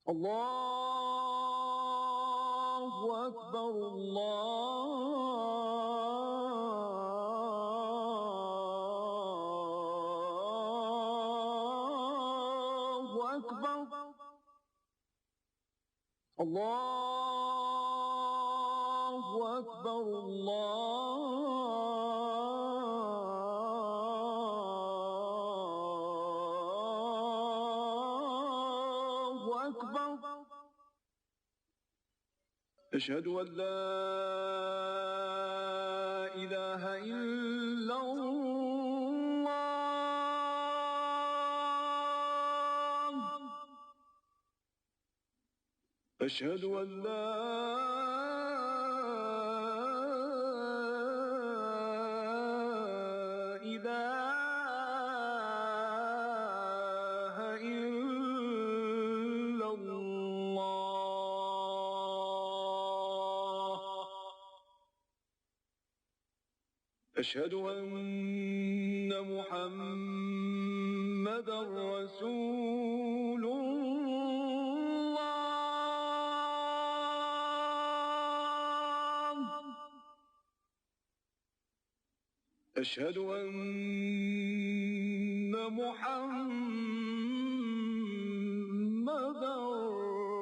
Allahu Akbar, Allahu Akbar, Allahu Akbar, Allahu Akbar. أشهد أن لا إله إلا الله. أشهد أن لا إله إلا الله. أشهد أن محمدا رسول الله. أشهد أن محمدا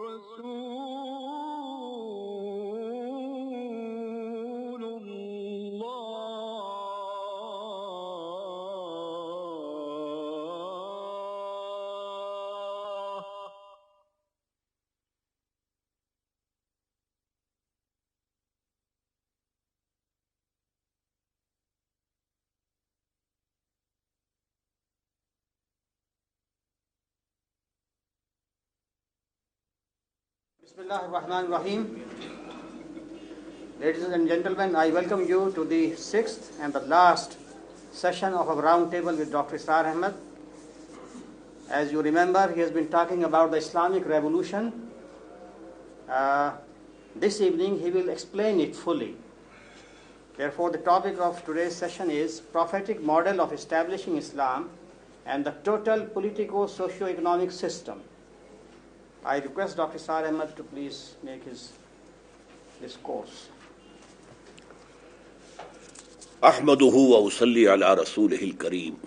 رسول الله. Bismillah ar-Rahman ar-Rahim. Ladies and gentlemen, I welcome you to the sixth and the last session of our roundtable with Dr. Israr Ahmed. As you remember, he has been talking about the Islamic Revolution. This evening, he will explain it fully. Therefore, the topic of today's session is Prophetic Model of Establishing Islam and the Total Politico-Socio-Economic System. I request Dr. Israr Ahmed to please make his discourse. أحمده وأصلي على رسوله الكريم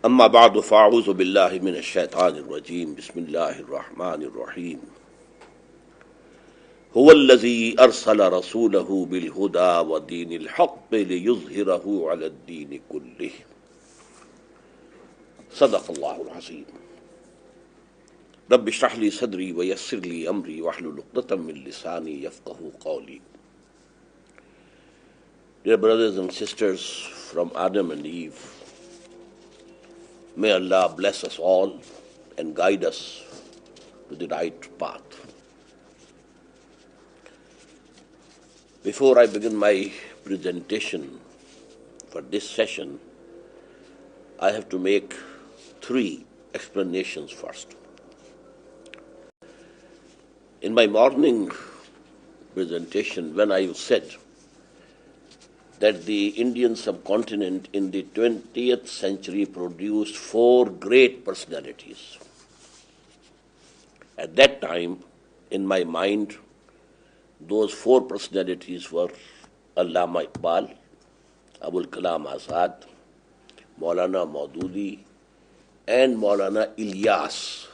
أما بعد فأعوذ بالله من الشيطان الرجيم بسم الله الرحمن الرحيم هو الذي أرسل رسوله بالهدى ودين الحق ليظهره على الدين كله صدق الله العظيم رب اشرح لي صدري ويسر لي أمري واحلل عقدة من لساني يفقهوا قولي. Dear brothers and sisters from Adam and Eve, may Allah bless us all and guide us to the right path. Before I begin my presentation for this session, I have to make 3 explanations first. In my morning presentation, when I said that the Indian subcontinent in the 20th century produced 4 great personalities, at that time, in my mind, those 4 personalities were Allama Iqbal, Abul Kalam Azad, Maulana Maududi, and Maulana Ilyas,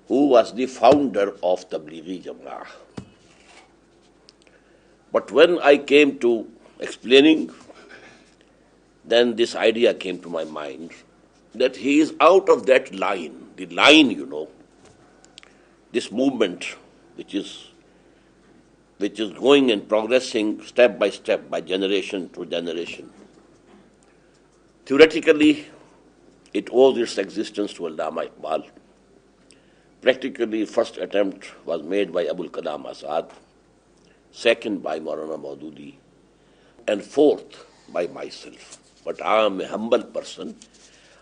who was the founder of Tablighi Jama'ah. But when I came to explaining, then this idea came to my mind that he is out of that line, the line, this movement which is going and progressing step by step, by generation to generation. Theoretically, it owes its existence to Allama Iqbal. Practically, first attempt was made by Abul Kalam Azad, second by Maulana Maududi, and fourth by myself. But I am a humble person.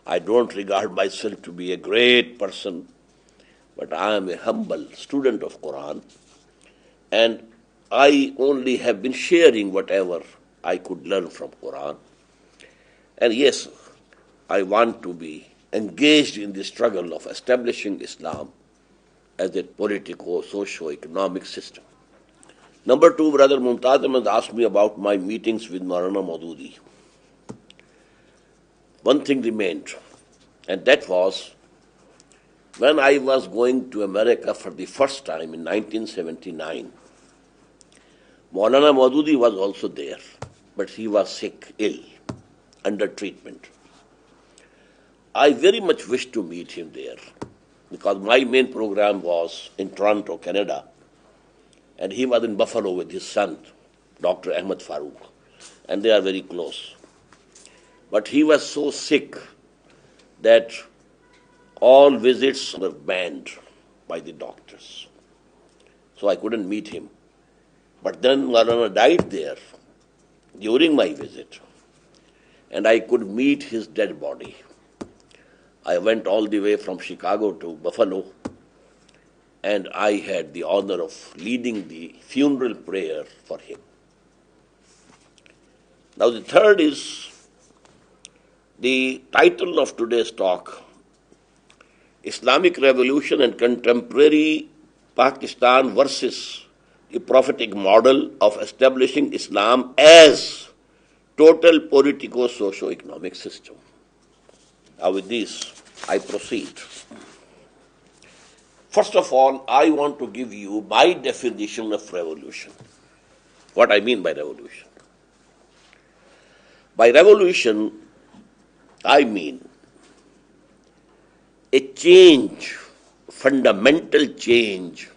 I don't regard myself to be a great person, but I am a humble student of Qur'an, and I only have been sharing whatever I could learn from Qur'an. And yes, I want to be engaged in the struggle of establishing Islam as a political, socio-economic system. Number two, Brother Mumtaz Ahmed asked me about my meetings with Maulana Maududi. One thing remained, and that was when I was going to America for the first time in 1979. Maulana Maududi was also there, but he was sick, ill, under treatment. I very much wished to meet him there because my main program was in Toronto, Canada, and he was in Buffalo with his son, Dr. Ahmed Farooq, and they are very close. But he was so sick that all visits were banned by the doctors. So I couldn't meet him. But then Maulana died there during my visit, and I could meet his dead body. I went all the way from Chicago to Buffalo, and I had the honor of leading the funeral prayer for him. Now the third is the title of today's talk, Islamic Revolution and Contemporary Pakistan versus the prophetic model of establishing Islam as total politico-socio-economic system. Now with this, I proceed. First of all, I want to give you my definition of revolution. What I mean by revolution. By revolution, I mean a change, fundamental change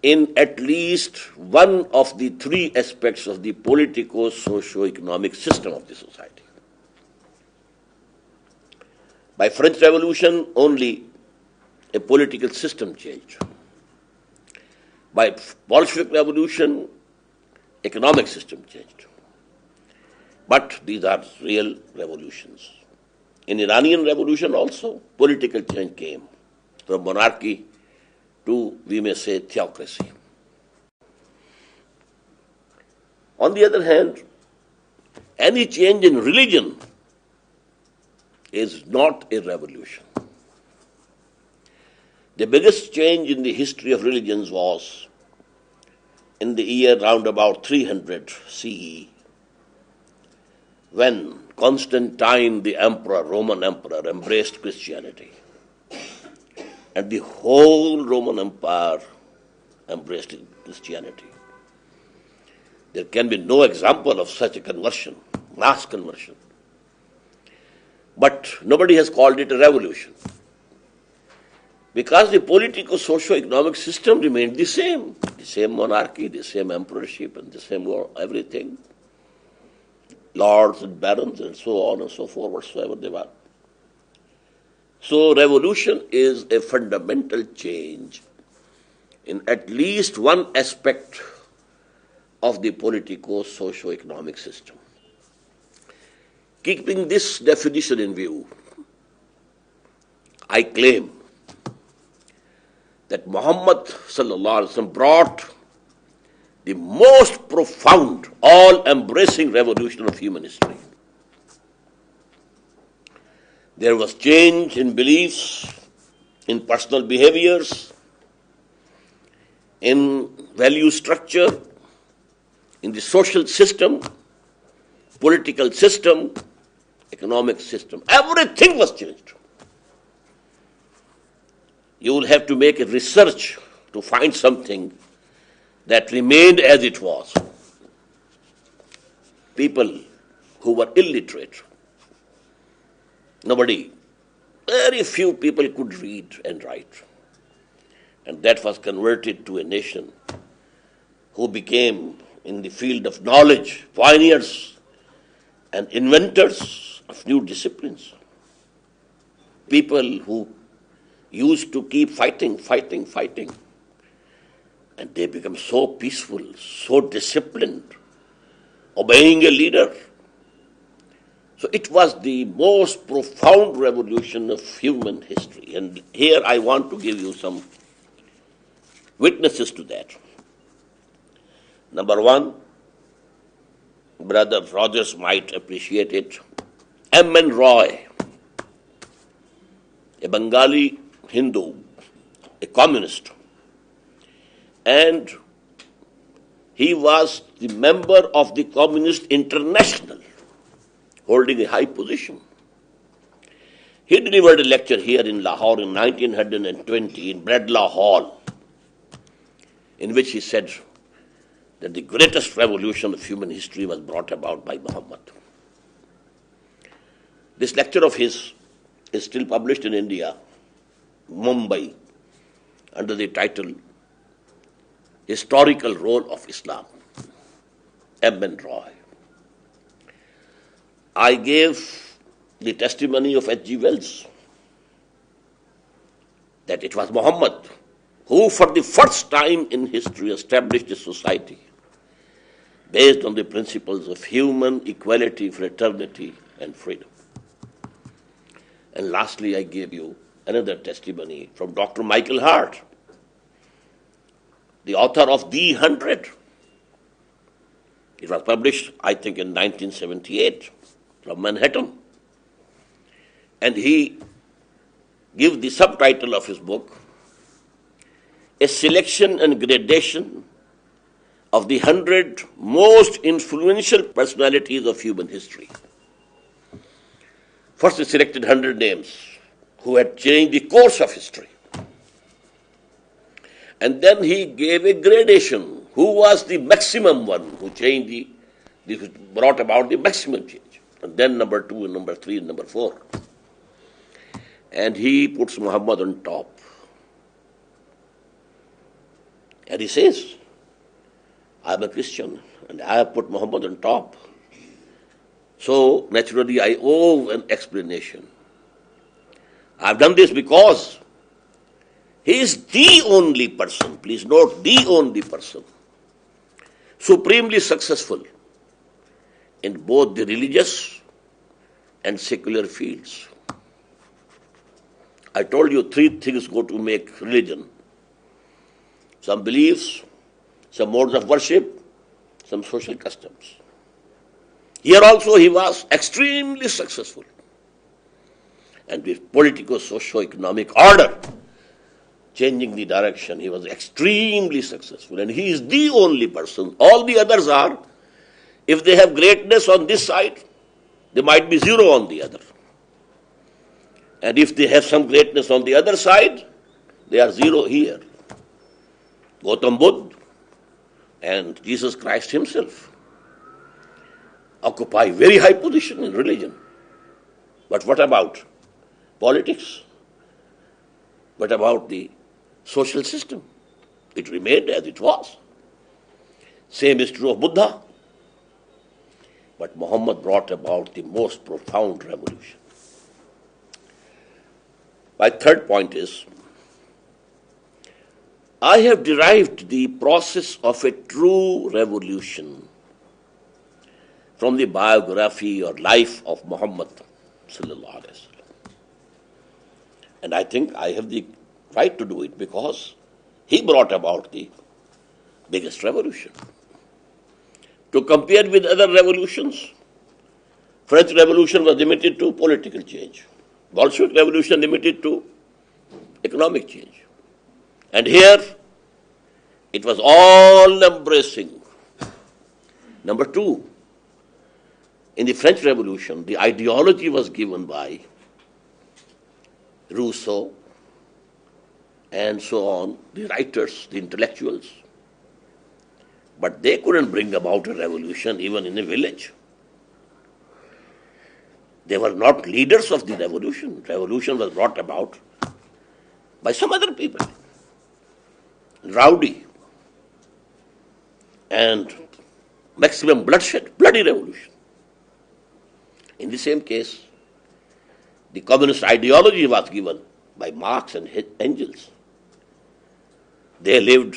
in at least one of the three aspects of the politico-socio-economic system of the society. By French Revolution, only a political system change. By Bolshevik Revolution, economic system changed. But these are real revolutions. In Iranian Revolution also, political change came from monarchy to, we may say, theocracy. On the other hand, any change in religion is not a revolution. The biggest change in the history of religions was in the year round about 300 CE, when Constantine, the emperor, Roman emperor, embraced Christianity. And the whole Roman Empire embraced Christianity. There can be no example of such a conversion, mass conversion. But nobody has called it a revolution. Because the politico-socio-economic system remained the same monarchy, the same emperorship, and the same everything. Lords and barons and so on and so forth, whatsoever they were. So revolution is a fundamental change in at least one aspect of the politico-socio-economic system. Keeping this definition in view, I claim that Muhammad sallallahu alaihi wasallam brought the most profound, all-embracing revolution of human history. There was change in beliefs, in personal behaviors, in value structure, in the social system, political system, economic system. Everything was changed. You will have to make a research to find something that remained as it was. People who were illiterate, very few people could read and write. And that was converted to a nation who became, in the field of knowledge, pioneers and inventors of new disciplines. People who used to keep fighting. And they become so peaceful, so disciplined, obeying a leader. So it was the most profound revolution of human history. And here I want to give you some witnesses to that. Number one, Brother Rogers might appreciate it. M. N. Roy, a Bengali Hindu, a communist, and he was the member of the Communist International, holding a high position. He delivered a lecture here in Lahore in 1920 in Bradlaugh Hall, in which he said that the greatest revolution of human history was brought about by Muhammad. This lecture of his is still published in India, Mumbai, under the title Historical Role of Islam, M. N. Roy. I gave the testimony of H. G. Wells that it was Muhammad who for the first time in history established a society based on the principles of human equality, fraternity, and freedom. And lastly, I gave you another testimony from Dr. Michael Hart, the author of The 100. It was published, I think, in 1978 from Manhattan. And he gives the subtitle of his book, A Selection and Gradation of the 100 Most Influential Personalities of Human History. First he selected 100 names who had changed the course of history. And then he gave a gradation. Who was the maximum one who changed brought about the maximum change? And then number 2 and number 3 and number 4. And he puts Muhammad on top. And he says, I am a Christian and I have put Muhammad on top. So naturally I owe an explanation. I have done this because he is the only person, please note, the only person, supremely successful in both the religious and secular fields. I told you 3 things go to make religion. Some beliefs, some modes of worship, some social customs. Here also he was extremely successful. And with political, socio-economic order, changing the direction, he was extremely successful. And he is the only person. All the others are, if they have greatness on this side, they might be zero on the other. And if they have some greatness on the other side, they are zero here. Gautam Buddha and Jesus Christ himself occupy very high position in religion. But what about politics? What about the social system? It remained as it was. Same is true of Buddha. But Muhammad brought about the most profound revolution. My third point is, I have derived the process of a true revolution from the biography or life of Muhammad sallallahu alaihi wasallam. And I think I have the right to do it because he brought about the biggest revolution. To compare with other revolutions, French Revolution was limited to political change. Bolshevik Revolution limited to economic change. And here, it was all embracing. Number 2, in the French Revolution, the ideology was given by Rousseau and so on, the writers, the intellectuals. But they couldn't bring about a revolution even in a village. They were not leaders of the revolution. Revolution was brought about by some other people. Rowdy and maximum bloodshed, bloody revolution. In the same case, the communist ideology was given by Marx and Engels. They lived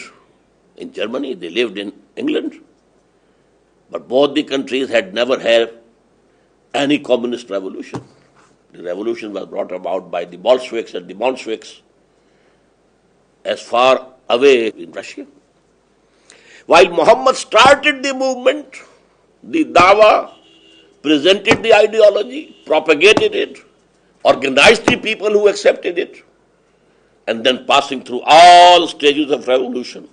in Germany, they lived in England, but both the countries had never had any communist revolution. The revolution was brought about by the Bolsheviks and the Mensheviks as far away in Russia. While Muhammad started the movement, the Dawa presented the ideology, propagated it, organize the people who accepted it, and then passing through all stages of revolution,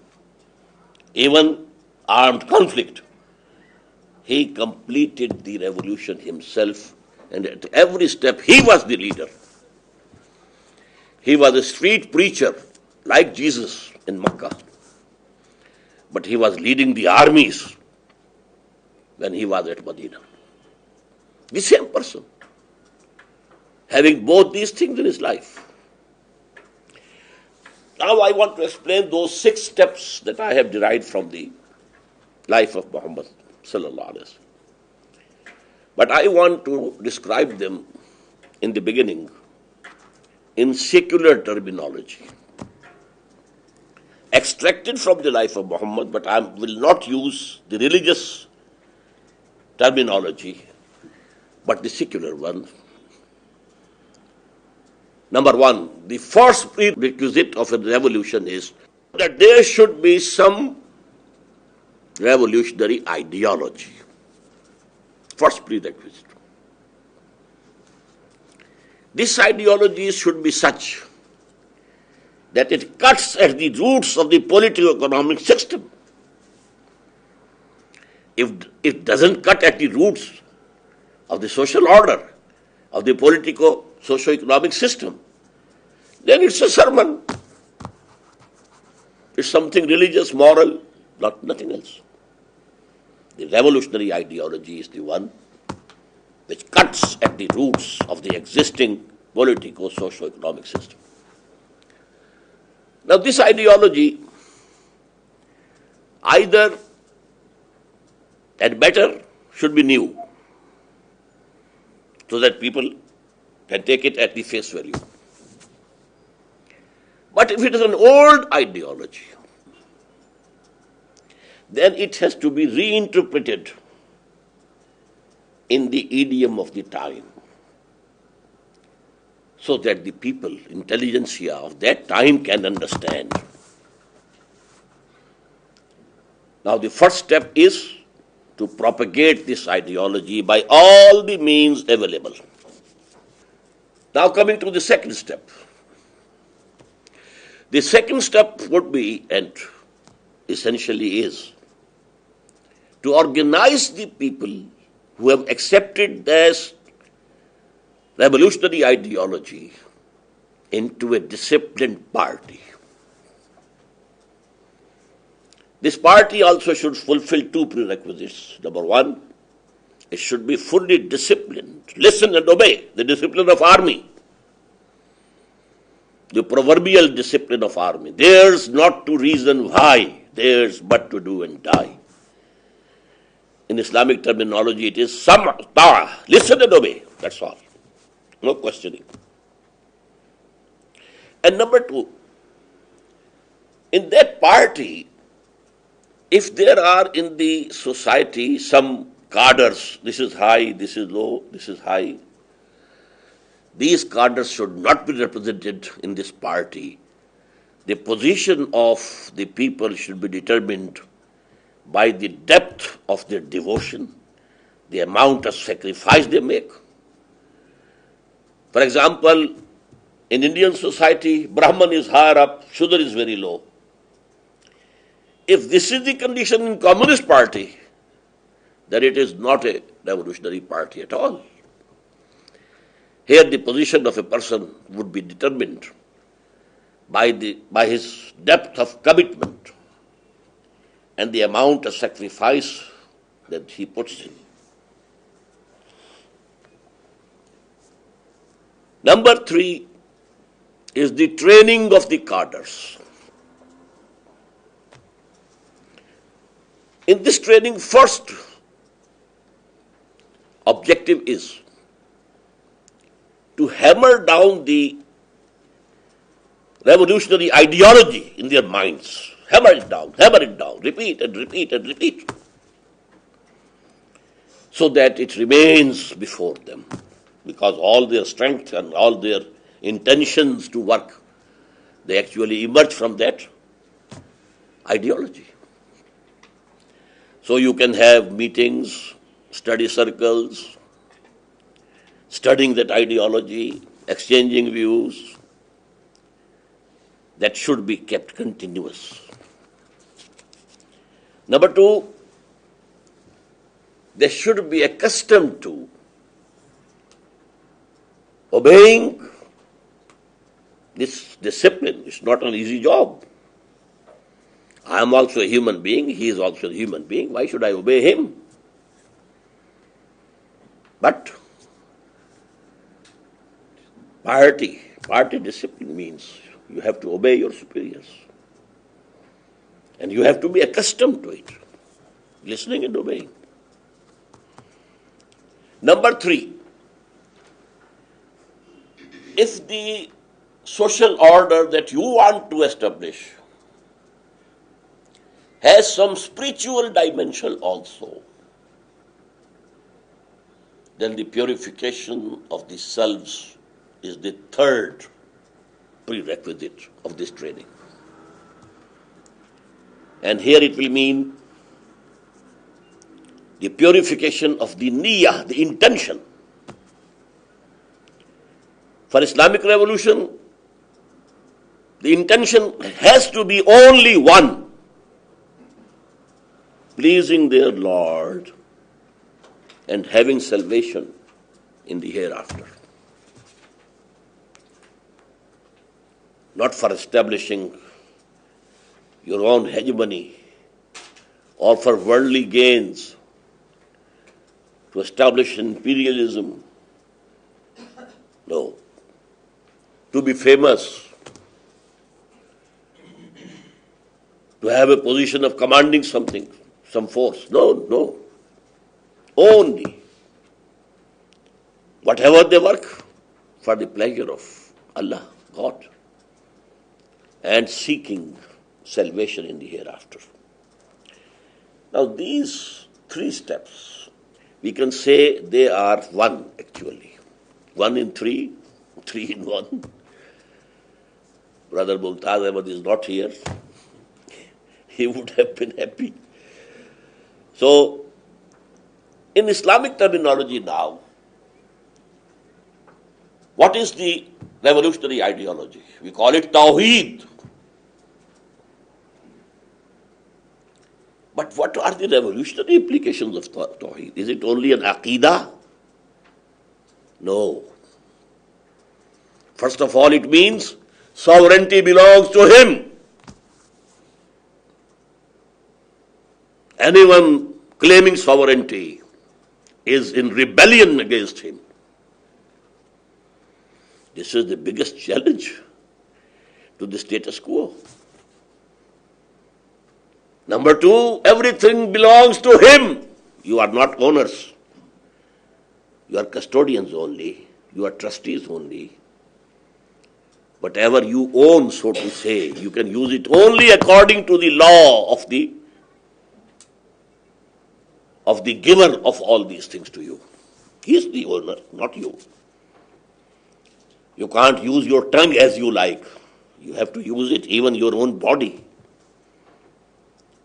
even armed conflict. He completed the revolution himself, and at every step he was the leader. He was a street preacher like Jesus in Mecca, but he was leading the armies when he was at Medina. The same person, having both these things in his life. Now I want to explain those 6 steps that I have derived from the life of Muhammad sallallahu alaihi wasallam. But I want to describe them in the beginning in secular terminology, extracted from the life of Muhammad, but I will not use the religious terminology, but the secular one. Number 1, the first prerequisite of a revolution is that there should be some revolutionary ideology. First prerequisite. This ideology should be such that it cuts at the roots of the political-economic system. If it doesn't cut at the roots of the social order, of the socio-economic system, then it's a sermon. It's something religious, moral, nothing else. The revolutionary ideology is the one which cuts at the roots of the existing politico-socio-economic system. Now this ideology either and better should be new, so that people can take it at the face value. But if it is an old ideology, then it has to be reinterpreted in the idiom of the time, so that the people, intelligentsia of that time can understand. Now the first step is to propagate this ideology by all the means available. Now coming to the second step. The second step would be, and essentially is, to organize the people who have accepted this revolutionary ideology into a disciplined party. This party also should fulfill 2 prerequisites. Number 1, it should be fully disciplined. Listen and obey. The discipline of army. The proverbial discipline of army. Theirs not to reason why, theirs but to do and die. In Islamic terminology, it is ta'a. Listen and obey. That's all. No questioning. And number 2, in that party, if there are in the society some cadres, this is high, this is low, this is high, these cadres should not be represented in this party. The position of the people should be determined by the depth of their devotion, the amount of sacrifice they make. For example, in Indian society, Brahman is higher up, Shudra is very low. If this is the condition in Communist Party, then it is not a revolutionary party at all. Here the position of a person would be determined by his depth of commitment and the amount of sacrifice that he puts in. Number 3 is the training of the cadres. In this training, first objective is to hammer down the revolutionary ideology in their minds. Hammer it down, repeat and repeat and repeat, so that it remains before them. Because all their strength and all their intentions to work, they actually emerge from that ideology. So you can have meetings, study circles, studying that ideology, exchanging views, that should be kept continuous. Number two, they should be accustomed to obeying this discipline. It's not an easy job. I am also a human being. He is also a human being. Why should I obey him? But party discipline means you have to obey your superiors. And you have to be accustomed to it, listening and obeying. Number three, if the social order that you want to establish has some spiritual dimension also, then the purification of the selves is the third prerequisite of this training. And here it will mean the purification of the niyyah, the intention. For Islamic revolution, the intention has to be only one: pleasing their Lord and having salvation in the hereafter. Not for establishing your own hegemony or for worldly gains, to establish imperialism. No. To be famous, to have a position of commanding something, some force. No. Only whatever they work for the pleasure of Allah, God, and seeking salvation in the hereafter. Now these three steps, we can say they are one actually. 1 in 3, 3 in 1. Brother Mumtaz Ahmed is not here. He would have been happy. So, in Islamic terminology now, what is the revolutionary ideology? We call it Tawheed. But what are the revolutionary implications of Tawheed? Is it only an Aqidah? No. First of all, it means sovereignty belongs to him. Anyone claiming sovereignty is in rebellion against him. This is the biggest challenge to the status quo. Number two, everything belongs to him. You are not owners. You are custodians only. You are trustees only. Whatever you own, so to say, you can use it only according to the law of the giver of all these things to you. He is the owner, not you. You can't use your tongue as you like. You have to use it, even your own body.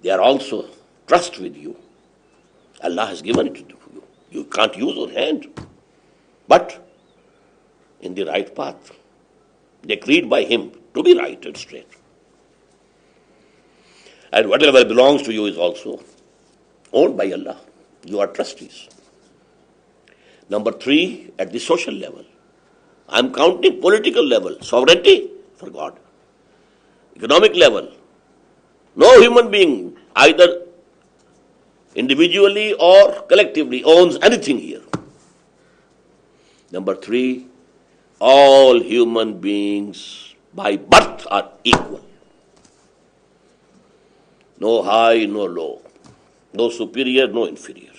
They are also trust with you. Allah has given it to you. You can't use your hand, but in the right path, decreed by him to be right and straight. And whatever belongs to you is also owned by Allah. You are trustees. Number three, at the social level, I'm counting political level, sovereignty for God. Economic level, no human being, either individually or collectively, owns anything here. Number three, all human beings by birth are equal. No high, no low. No superior, no inferior.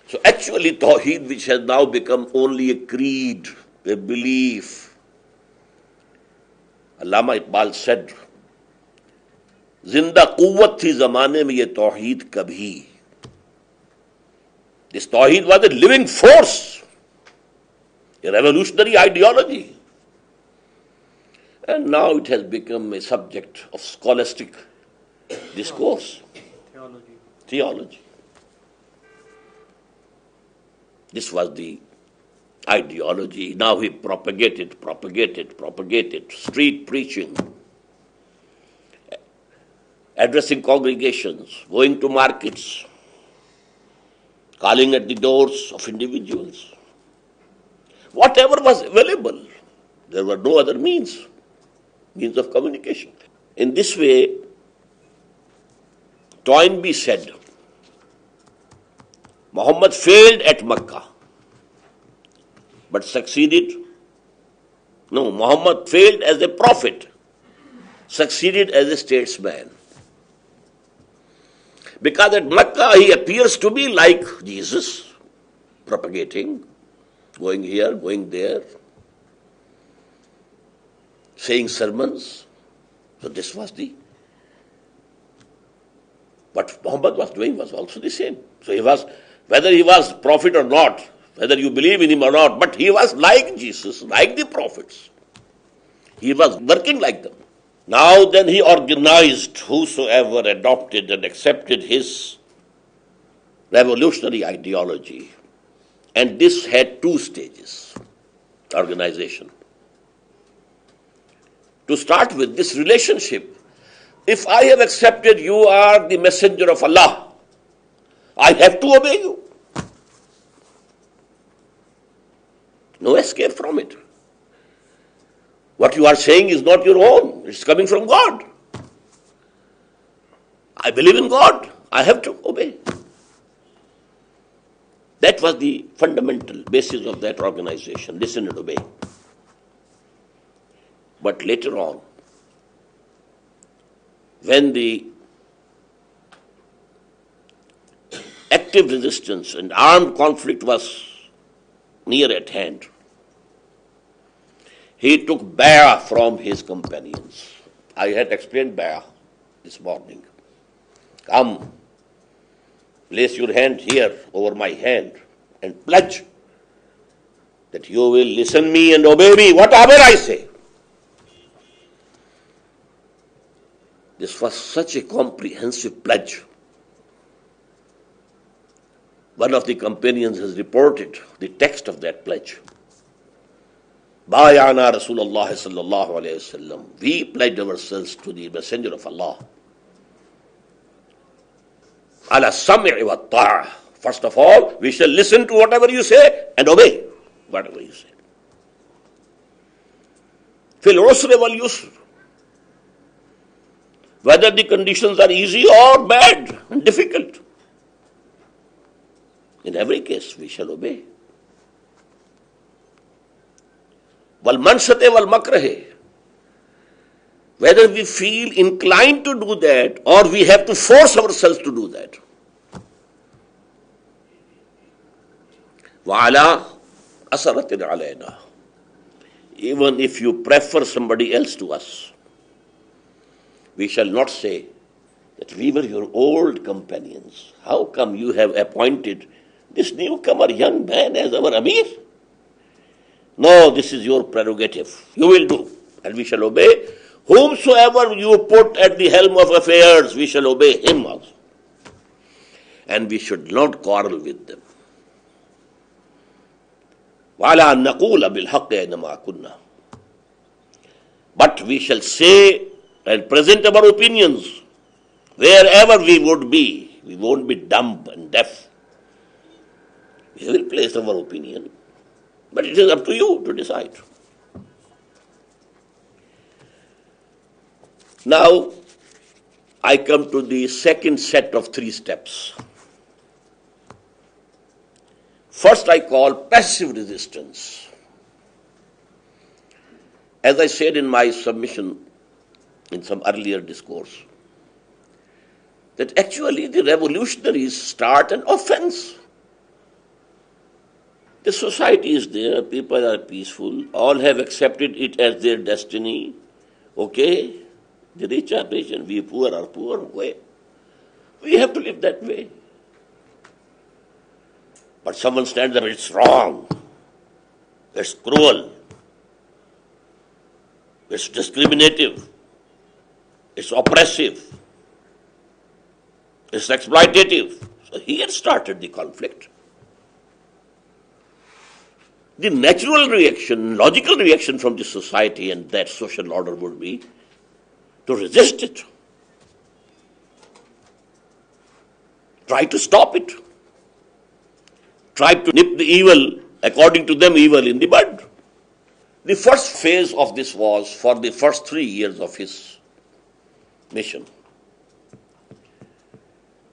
So actually Tawheed, which has now become only a creed, a belief. Allama Iqbal said, Zinda quwwat thi zamane mein ye Tawheed kabhi. This Tawheed was a living force, a revolutionary ideology. And now it has become a subject of scholastic discourse. Theology. This was the ideology. Now he propagated, street preaching, addressing congregations, going to markets, calling at the doors of individuals. Whatever was available, there were no other means of communication. In this way, Toynbee said, Muhammad failed at Makkah, but succeeded. No, Muhammad failed as a prophet, succeeded as a statesman. Because at Makkah he appears to be like Jesus, propagating, going here, going there, saying sermons. So this was what Muhammad was doing was also the same. So he was, whether he was prophet or not, whether you believe in him or not, but he was like Jesus, like the prophets. He was working like them. Now then he organized whosoever adopted and accepted his revolutionary ideology. And this had two stages, organization. To start with, this relationship, if I have accepted you are the messenger of Allah, I have to obey you. No escape from it. What you are saying is not your own. It's coming from God. I believe in God. I have to obey. That was the fundamental basis of that organization. Listen and obey. But later on, when the active resistance and armed conflict was near at hand, he took bay'ah from his companions. I had explained bay'ah this morning. Come, place your hand here over my hand and pledge that you will listen me and obey me, whatever I say. This was such a comprehensive pledge. One of the companions has reported the text of that pledge. Bayana Rasulullah sallallahu alayhi wasallam. We pledged ourselves to the Messenger of Allah. Ala sam'i wa ta'a. First of all, we shall listen to whatever you say and obey whatever you say. Fil usri wal yusr. Whether the conditions are easy or bad and difficult. In every case, we shall obey. Wal mansate wal makrahe. Whether we feel inclined to do that or we have to force ourselves to do that. Wa ala asaratin alayna. Even if you prefer somebody else to us, we shall not say that we were your old companions. How come you have appointed this newcomer young man as our Amir? No, this is your prerogative. You will do, and we shall obey. Whomsoever you put at the helm of affairs, we shall obey him also. And we should not quarrel with them. وَعَلَىٰ أَن نَقُولَ بِالْحَقِّ أَيْنَمَا كُنَّا. But we shall say and present our opinions wherever we would be. We won't be dumb and deaf. We will place our opinion, but it is up to you to decide. Now, I come to the second set of 3 steps. First, I call passive resistance. As I said in my submission in some earlier discourse, that actually the revolutionaries start an offense. The society is there, people are peaceful, all have accepted it as their destiny. Okay, the rich are rich and we poor are poor. Okay. We have to live that way. But someone stands up, it's wrong, it's cruel, it's discriminative, it's oppressive, it's exploitative. So he had started the conflict. the natural reaction, logical reaction from the society and that social order would be to resist it, try to stop it, try to nip the evil, according to them, evil in the bud. The first phase of this was for the first 3 years of his mission.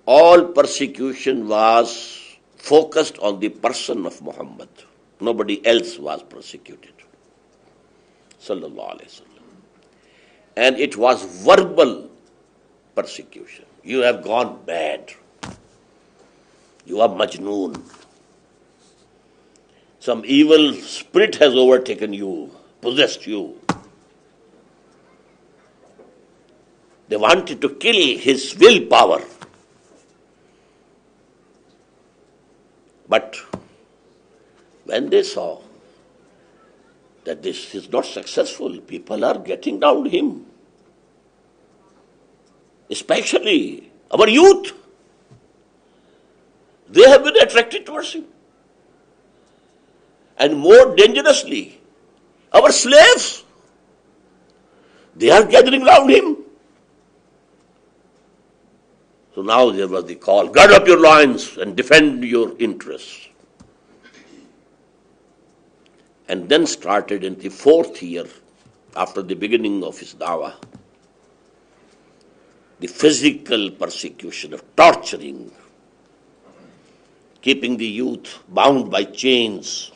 All persecution was focused on the person of Muhammad. Nobody else was persecuted. Sallallahu Alaihi Wasallam. And it was verbal persecution. You have gone bad. You are Majnoon. Some evil spirit has overtaken you, possessed you. They wanted to kill his willpower. But when they saw that this is not successful, people are getting down him. Especially our youth. They have been attracted towards him. And more dangerously, our slaves, they are gathering round him. So now there was the call, gird up your loins and defend your interests. And then started in the 4th year, after the beginning of his dawah, the physical persecution of torturing, keeping the youth bound by chains,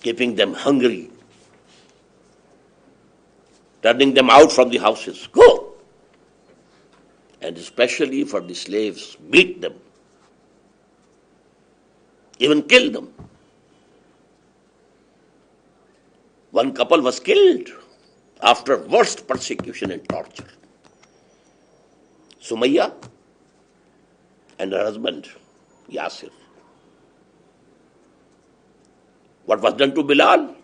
keeping them hungry, turning them out from the houses. Go! And especially for the slaves, beat them, even kill them. One couple was killed after worst persecution and torture. Sumayya and her husband, Yasir. What was done to Bilal?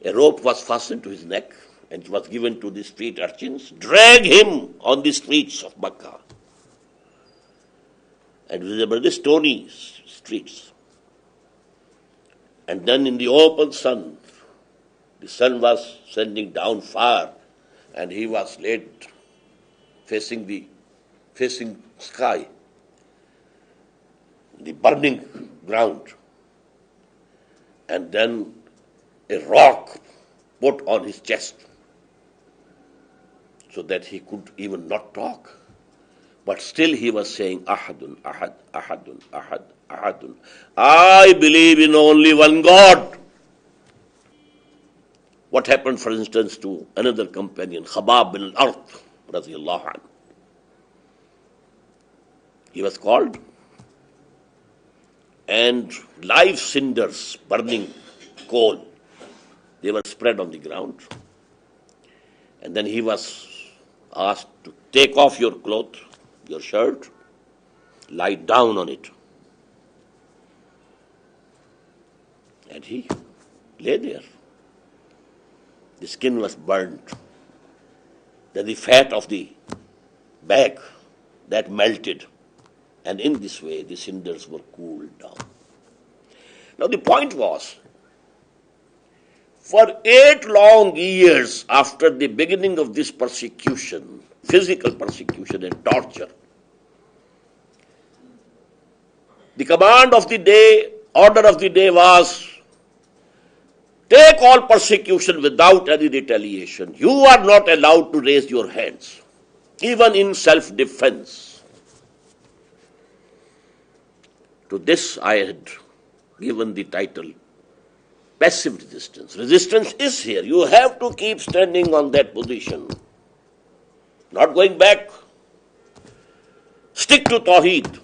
A rope was fastened to his neck and it was given to the street urchins. Drag him on the streets of Makkah. And visible the stony streets. And then in the open sun, the sun was sending down fire and he was laid facing sky, the burning ground. And then a rock put on his chest so that he could even not talk. But still he was saying, Ahadun, Ahad, Ahadun, Ahad, Ahadun. I believe in only one God. What happened, for instance, to another companion, Khabab bin al-Arth, radiyallahu anhu. He was called, and live cinders, burning coal, they were spread on the ground. And then he was asked to take off your cloth, your shirt, lie down on it. And he lay there. The skin was burnt. Then the fat of the back, that melted. And in this way, the cinders were cooled down. Now the point was, for 8 long years after the beginning of this persecution, physical persecution and torture, the command of the day, order of the day was, take all persecution without any retaliation. You are not allowed to raise your hands, even in self-defense. To this I had given the title, passive resistance. Resistance is here. You have to keep standing on that position, not going back. Stick to Tawheed.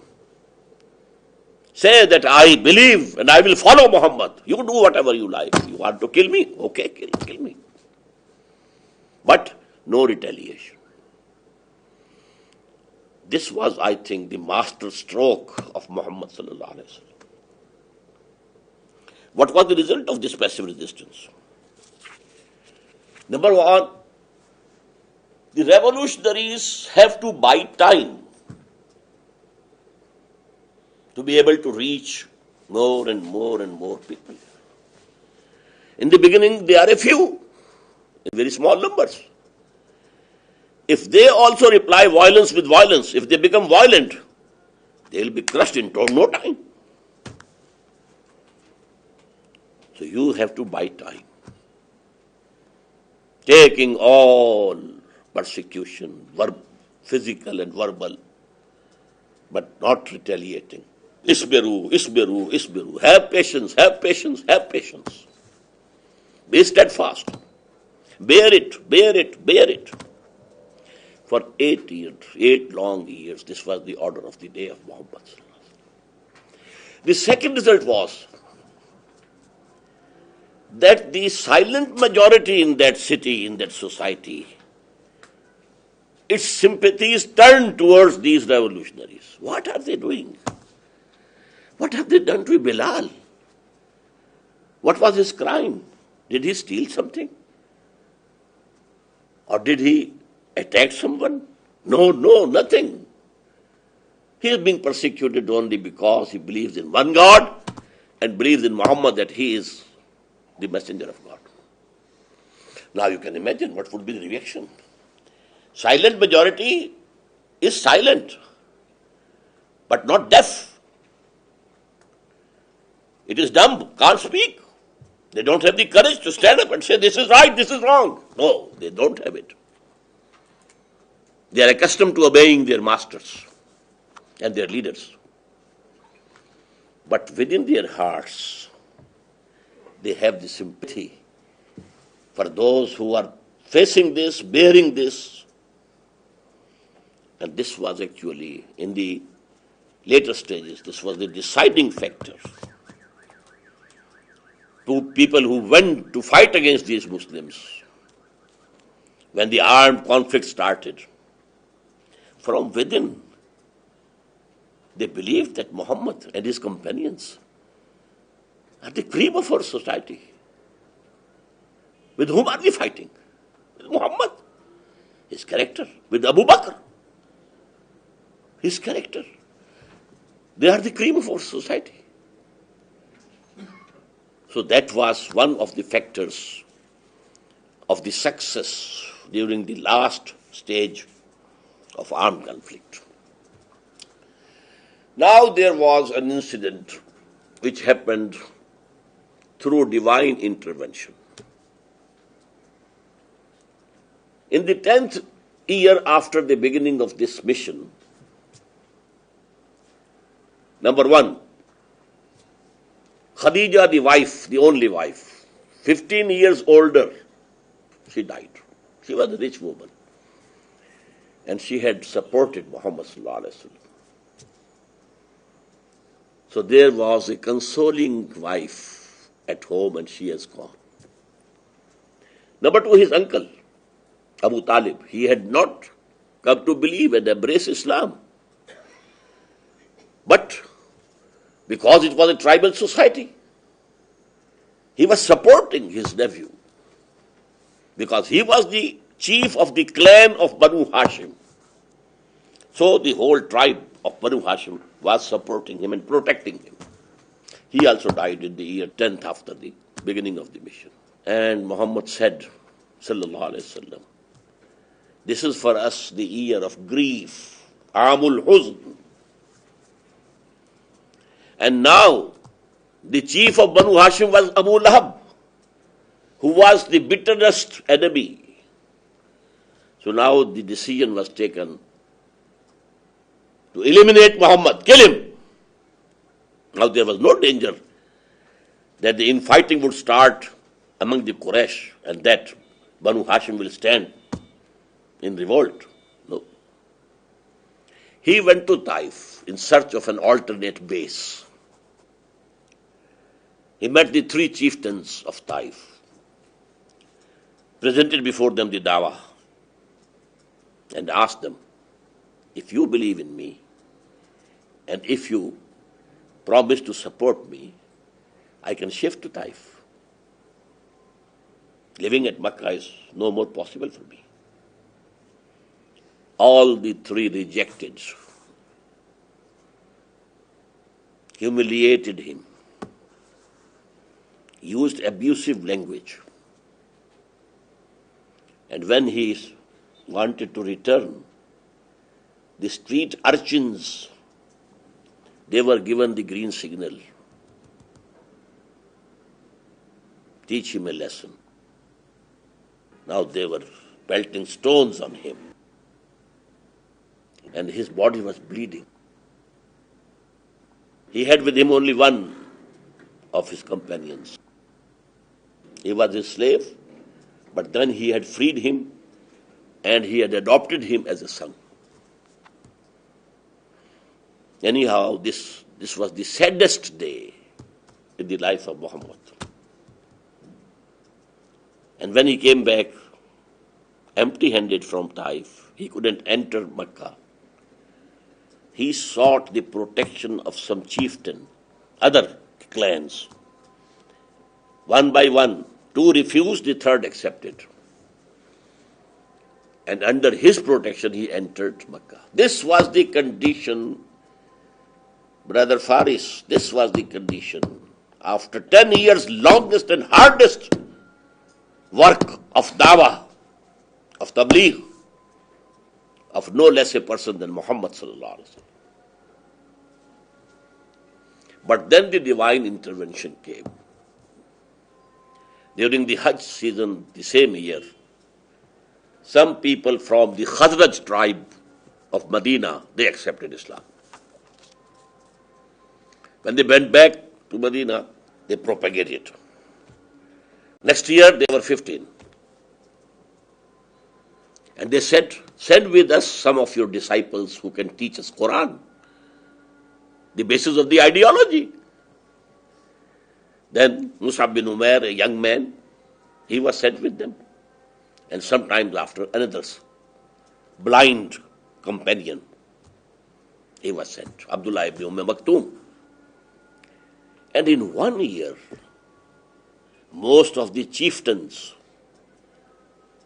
Say that I believe and I will follow Muhammad. You do whatever you like. You want to kill me? Okay, kill me. But no retaliation. This was, I think, the master stroke of Muhammad sallallahu alaihi wasallam. What was the result of this passive resistance? Number one, the revolutionaries have to buy time to be able to reach More and more and more people. In the beginning, they are a few, in very small numbers. If they also reply violence with violence, if they become violent, they will be crushed in no time. So you have to buy time. Taking all persecution, physical and verbal, but not retaliating. Isbiru, isbiru, isbiru. Have patience, have patience, have patience. Be steadfast. Bear it, bear it, bear it. For 8 years, 8 long years, this was the order of the day of Muhammad. The second result was that the silent majority in that city, in that society, its sympathies turned towards these revolutionaries. What are they doing? What have they done to Bilal? What was his crime? Did he steal something? Or did he attack someone? No, nothing. He is being persecuted only because he believes in one God and believes in Muhammad that he is the messenger of God. Now you can imagine what would be the reaction. Silent majority is silent, but not deaf. It is dumb, can't speak. They don't have the courage to stand up and say, this is right, this is wrong. No, they don't have it. They are accustomed to obeying their masters and their leaders. But within their hearts, they have the sympathy for those who are facing this, bearing this. And this was actually, in the later stages, this was the deciding factor. To people who went to fight against these Muslims when the armed conflict started. From within, they believed that Muhammad and his companions are the cream of our society. With whom are we fighting? With Muhammad, his character. With Abu Bakr, his character. They are the cream of our society. So that was one of the factors of the success during the last stage of armed conflict. Now there was an incident which happened through divine intervention. In the 10th year after the beginning of this mission, number one, Khadija, the wife, the only wife, 15 years older, she died. She was a rich woman. And she had supported Muhammad sallallahu alaihi wasallam. So there was a consoling wife at home and she has gone. Number two, his uncle, Abu Talib, he had not come to believe and embrace Islam. But because it was a tribal society, he was supporting his nephew. Because he was the chief of the clan of Banu Hashim. So the whole tribe of Banu Hashim was supporting him and protecting him. He also died in the year 10th after the beginning of the mission. And Muhammad said, sallallahu alaihi wasallam, this is for us the year of grief, Amul Huzn. And now, the chief of Banu Hashim was Abu Lahab, who was the bitterest enemy. So now the decision was taken to eliminate Muhammad, kill him. Now there was no danger that the infighting would start among the Quraysh and that Banu Hashim will stand in revolt. No. He went to Taif in search of an alternate base. He met the 3 chieftains of Taif, presented before them the dawah, and asked them, if you believe in me, and if you promise to support me, I can shift to Taif. Living at Makkah is no more possible for me. All the 3 rejected, humiliated him, used abusive language. And when he wanted to return, the street urchins, they were given the green signal. Teach him a lesson. Now they were pelting stones on him. And his body was bleeding. He had with him only one of his companions. He was a slave, but then he had freed him and he had adopted him as a son. Anyhow, this was the saddest day in the life of Muhammad. And when he came back empty-handed from Taif, he couldn't enter Mecca. He sought the protection of some chieftain, other clans. One by one, two refused, the third accepted. And under his protection, he entered Mecca. This was the condition, Brother Faris, this was the condition. After 10 years, longest and hardest work of dawah, of tabligh, of no less a person than Muhammad sallallahu alaihi wasallam. But then the divine intervention came. During the Hajj season, the same year, some people from the Khazraj tribe of Medina, they accepted Islam. When they went back to Medina, they propagated. Next year, they were 15. And they said, send with us some of your disciples who can teach us Qur'an, the basis of the ideology. Then Mus'ab bin Umair, a young man, he was sent with them. And sometimes after, another blind companion, he was sent, Abdullah ibn Maktoum. And in 1 year, most of the chieftains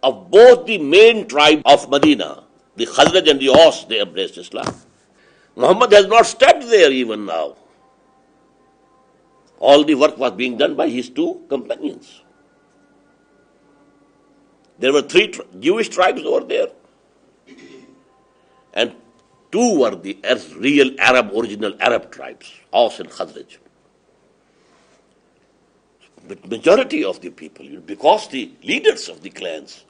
of both the main tribe of Medina, the Khazraj and the Aus, they embraced Islam. Muhammad has not stepped there even now. All the work was being done by his two companions. There were 3 Jewish tribes over there. And 2 were the real Arab, original Arab tribes, Aus and Khazraj. But majority of the people, because the leaders of the clans,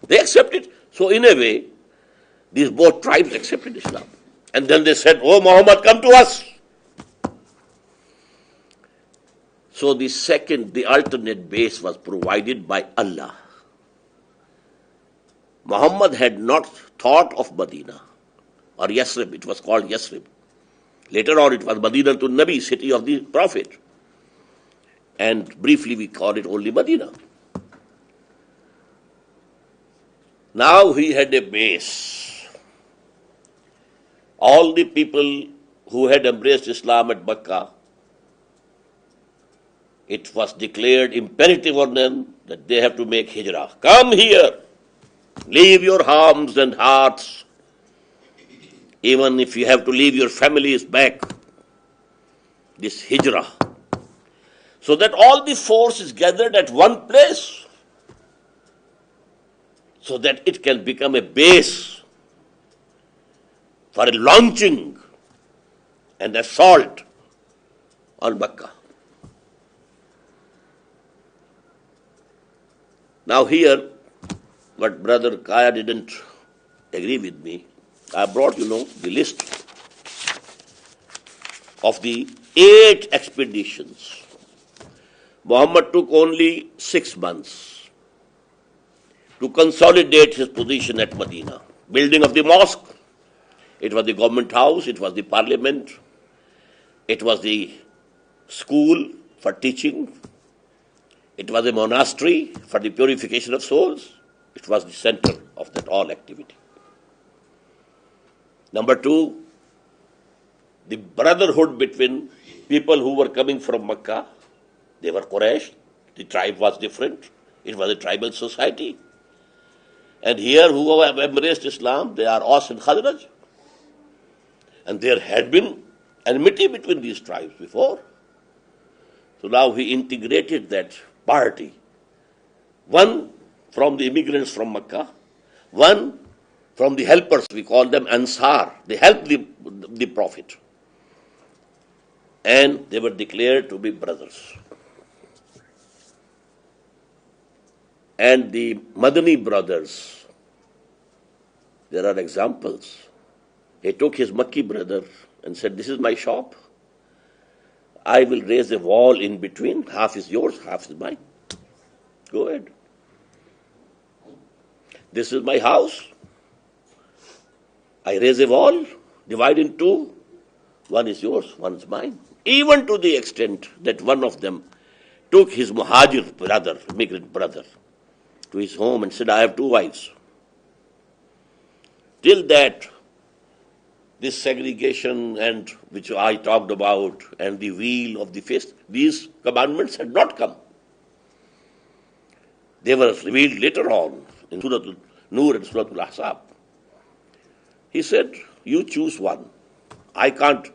they accepted. So in a way, these both tribes accepted Islam. And then they said, oh Muhammad, come to us. So the alternate base was provided by Allah. Muhammad had not thought of Medina or Yasrib. It was called Yasrib. Later on, it was Medina to Nabi, city of the Prophet. And briefly, we call it only Medina. Now he had a base. All the people who had embraced Islam at Mecca, it was declared imperative on them that they have to make hijrah. Come here. Leave your homes and hearts. Even if you have to leave your families back. This hijrah. So that all the force is gathered at one place. So that it can become a base for a launching and assault on Mecca. Now here, but Brother Kaya didn't agree with me. I brought, the list of the 8 expeditions. Muhammad took only 6 months to consolidate his position at Medina. Building of the mosque, it was the government house, it was the parliament, it was the school for teaching, it was a monastery for the purification of souls. It was the center of that all activity. Number 2, the brotherhood between people who were coming from Mecca. They were Quraysh. The tribe was different. It was a tribal society. And here who have embraced Islam, they are Aus and Khazraj. And there had been enmity between these tribes before. So now he integrated that party. One from the immigrants from Mecca, one from the helpers, we call them Ansar. They helped the Prophet. And they were declared to be brothers. And the Madani brothers, there are examples. He took his Makki brother and said, "This is my shop. I will raise a wall in between. Half is yours, half is mine. Go ahead. This is my house. I raise a wall, divide in two. One is yours, one is mine." Even to the extent that one of them took his Muhajir brother, immigrant brother, to his home and said, "I have two wives." Till that, this segregation and which I talked about and the wheel of the face, these commandments had not come. They were revealed later on in Surah Al-Nur and Surah Al-Ahzab. He said, "You choose one. I can't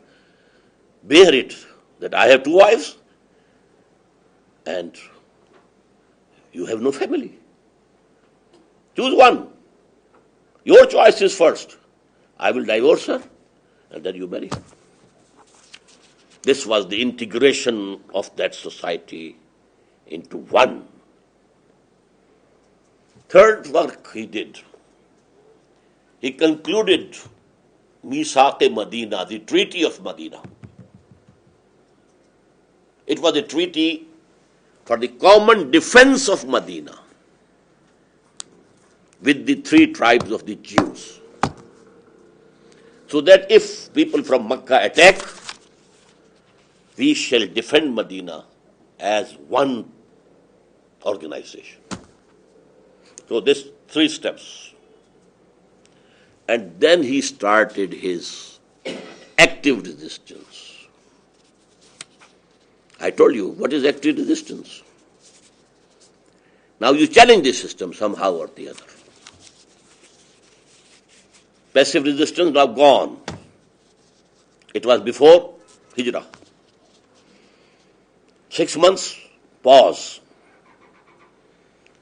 bear it that I have two wives and you have no family. Choose one. Your choice is first. I will divorce her and then you marry her." This was the integration of that society into one. Third work he did. He concluded Misaq-e-Madina, the Treaty of Medina. It was a treaty for the common defense of Medina with the three tribes of the Jews. So that if people from Mecca attack, we shall defend Medina as one organization. So this three steps. And then he started his active resistance. I told you, what is active resistance? Now you challenge the system somehow or the other. Passive resistance now gone. It was before Hijrah. 6 months, pause.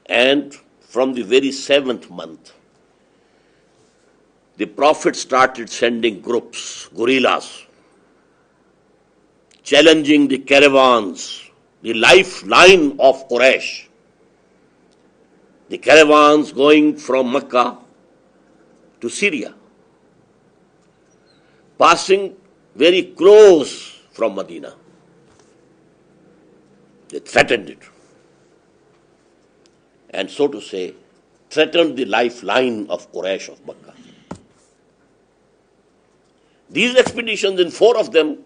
And from the very 7th month, the Prophet started sending groups, guerrillas, challenging the caravans, the lifeline of Quraysh. The caravans going from Mecca to Syria, passing very close from Medina. They threatened it. And so to say, threatened the lifeline of Quraysh of Mecca. These expeditions, in 4 of them,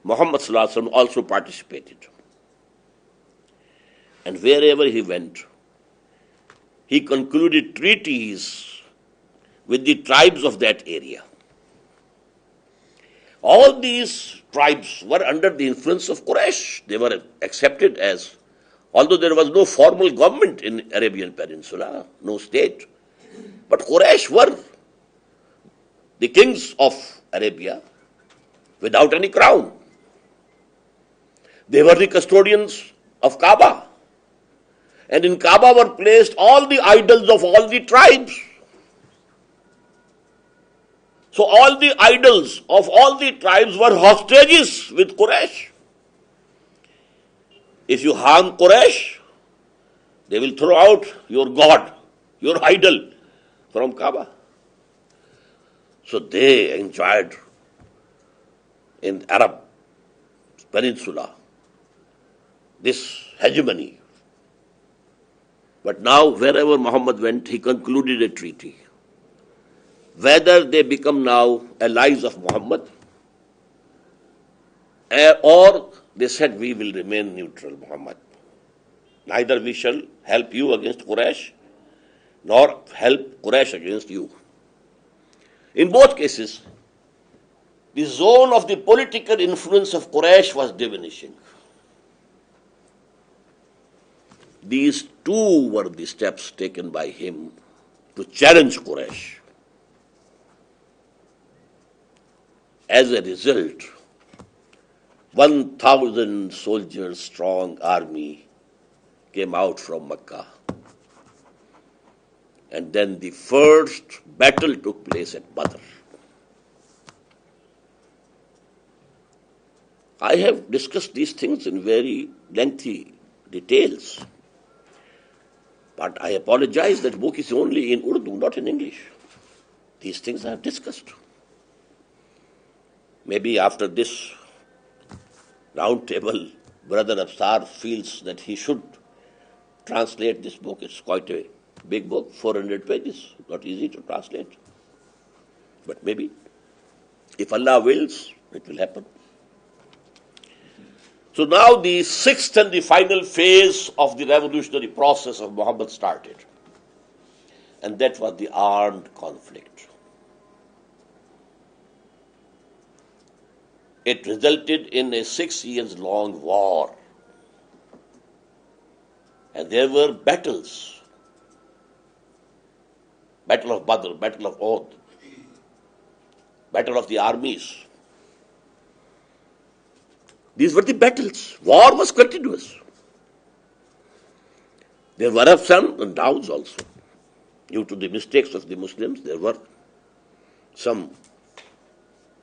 Muhammad Sallallahu Alaihi Wasallam also participated. And wherever he went, he concluded treaties with the tribes of that area. All these tribes were under the influence of Quraysh. They were accepted as, although there was no formal government in Arabian Peninsula, no state, but Quraysh were the kings of Arabia without any crown. They were the custodians of Kaaba. And in Kaaba were placed all the idols of all the tribes. So all the idols of all the tribes were hostages with Quraysh. If you harm Quraysh, they will throw out your god, your idol from Kaaba. So they enjoyed in Arab Peninsula this hegemony. But now wherever Muhammad went, he concluded a treaty. Whether they become now allies of Muhammad or they said, "We will remain neutral, Muhammad. Neither we shall help you against Quraysh nor help Quraysh against you." In both cases, the zone of the political influence of Quraysh was diminishing. These two were the steps taken by him to challenge Quraysh. As a result, 1,000 soldiers strong army came out from Mecca. And then the first battle took place at Badr. I have discussed these things in very lengthy details. But I apologize that book is only in Urdu, not in English. These things I have discussed. Maybe after this round table, Brother Absar feels that he should translate this book. It's quite a big book, 400 pages, not easy to translate. But maybe, if Allah wills, it will happen. So now the sixth and the final phase of the revolutionary process of Muhammad started. And that was the armed conflict. It resulted in a 6 years long war. And there were battles. Battle of Badr, Battle of Uhud, Battle of the armies. These were the battles. War was continuous. There were ups and downs also. Due to the mistakes of the Muslims, there were some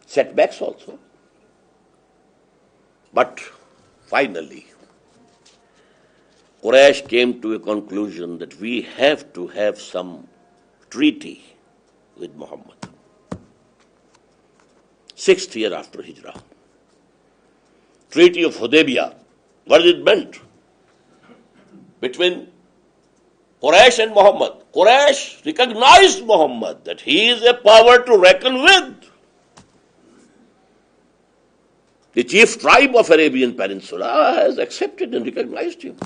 setbacks also. But finally, Quraysh came to a conclusion that we have to have some treaty with Muhammad. 6th year after Hijrah. Treaty of Hudaybiyah. What is it meant? Between Quraysh and Muhammad. Quraysh recognized Muhammad, that he is a power to reckon with. The chief tribe of Arabian Peninsula has accepted and recognized him.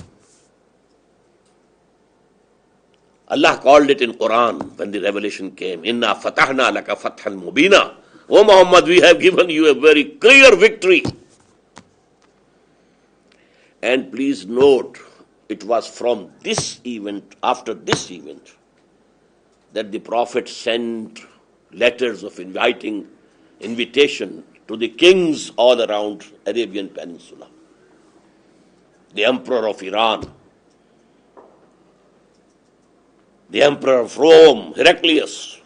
Allah called it in Qur'an when the revelation came, Inna fatahna laka fathan mubina. O Muhammad, we have given you a very clear victory. And please note, it was from this event, after this event, that the Prophet sent letters of invitation to the kings all around Arabian Peninsula. The Emperor of Iran, the Emperor of Rome, Heraclius,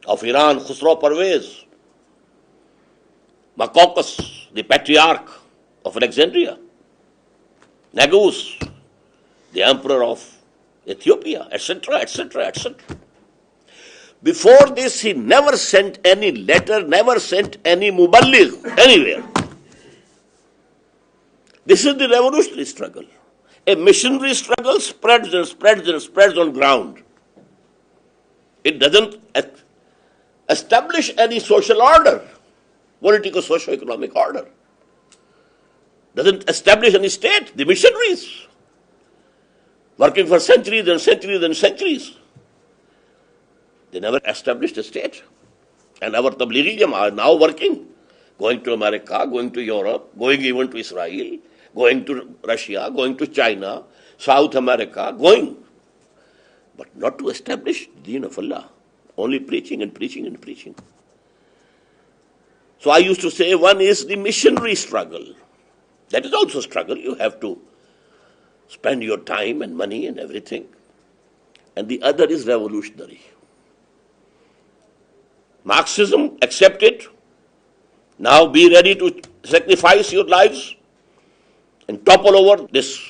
of Iran, Khusro Parvez, Makokos, the Patriarch of Alexandria, Nagus, the Emperor of Ethiopia, etc., etc., etc. Before this, he never sent any letter, never sent any muballigh anywhere. This is the revolutionary struggle. A missionary struggle spreads and spreads and spreads on ground. It doesn't establish any social order, political, socio-economic order. Doesn't establish any state. The missionaries, working for centuries and centuries and centuries, they never established a state. And our Tablighi are now working, going to America, going to Europe, going even to Israel, going to Russia, going to China, South America, going. But not to establish the deen of Allah. Only preaching and preaching and preaching. So I used to say, one is the missionary struggle. That is also a struggle. You have to spend your time and money and everything. And the other is revolutionary. Marxism, accept it. Now be ready to sacrifice your lives and topple over this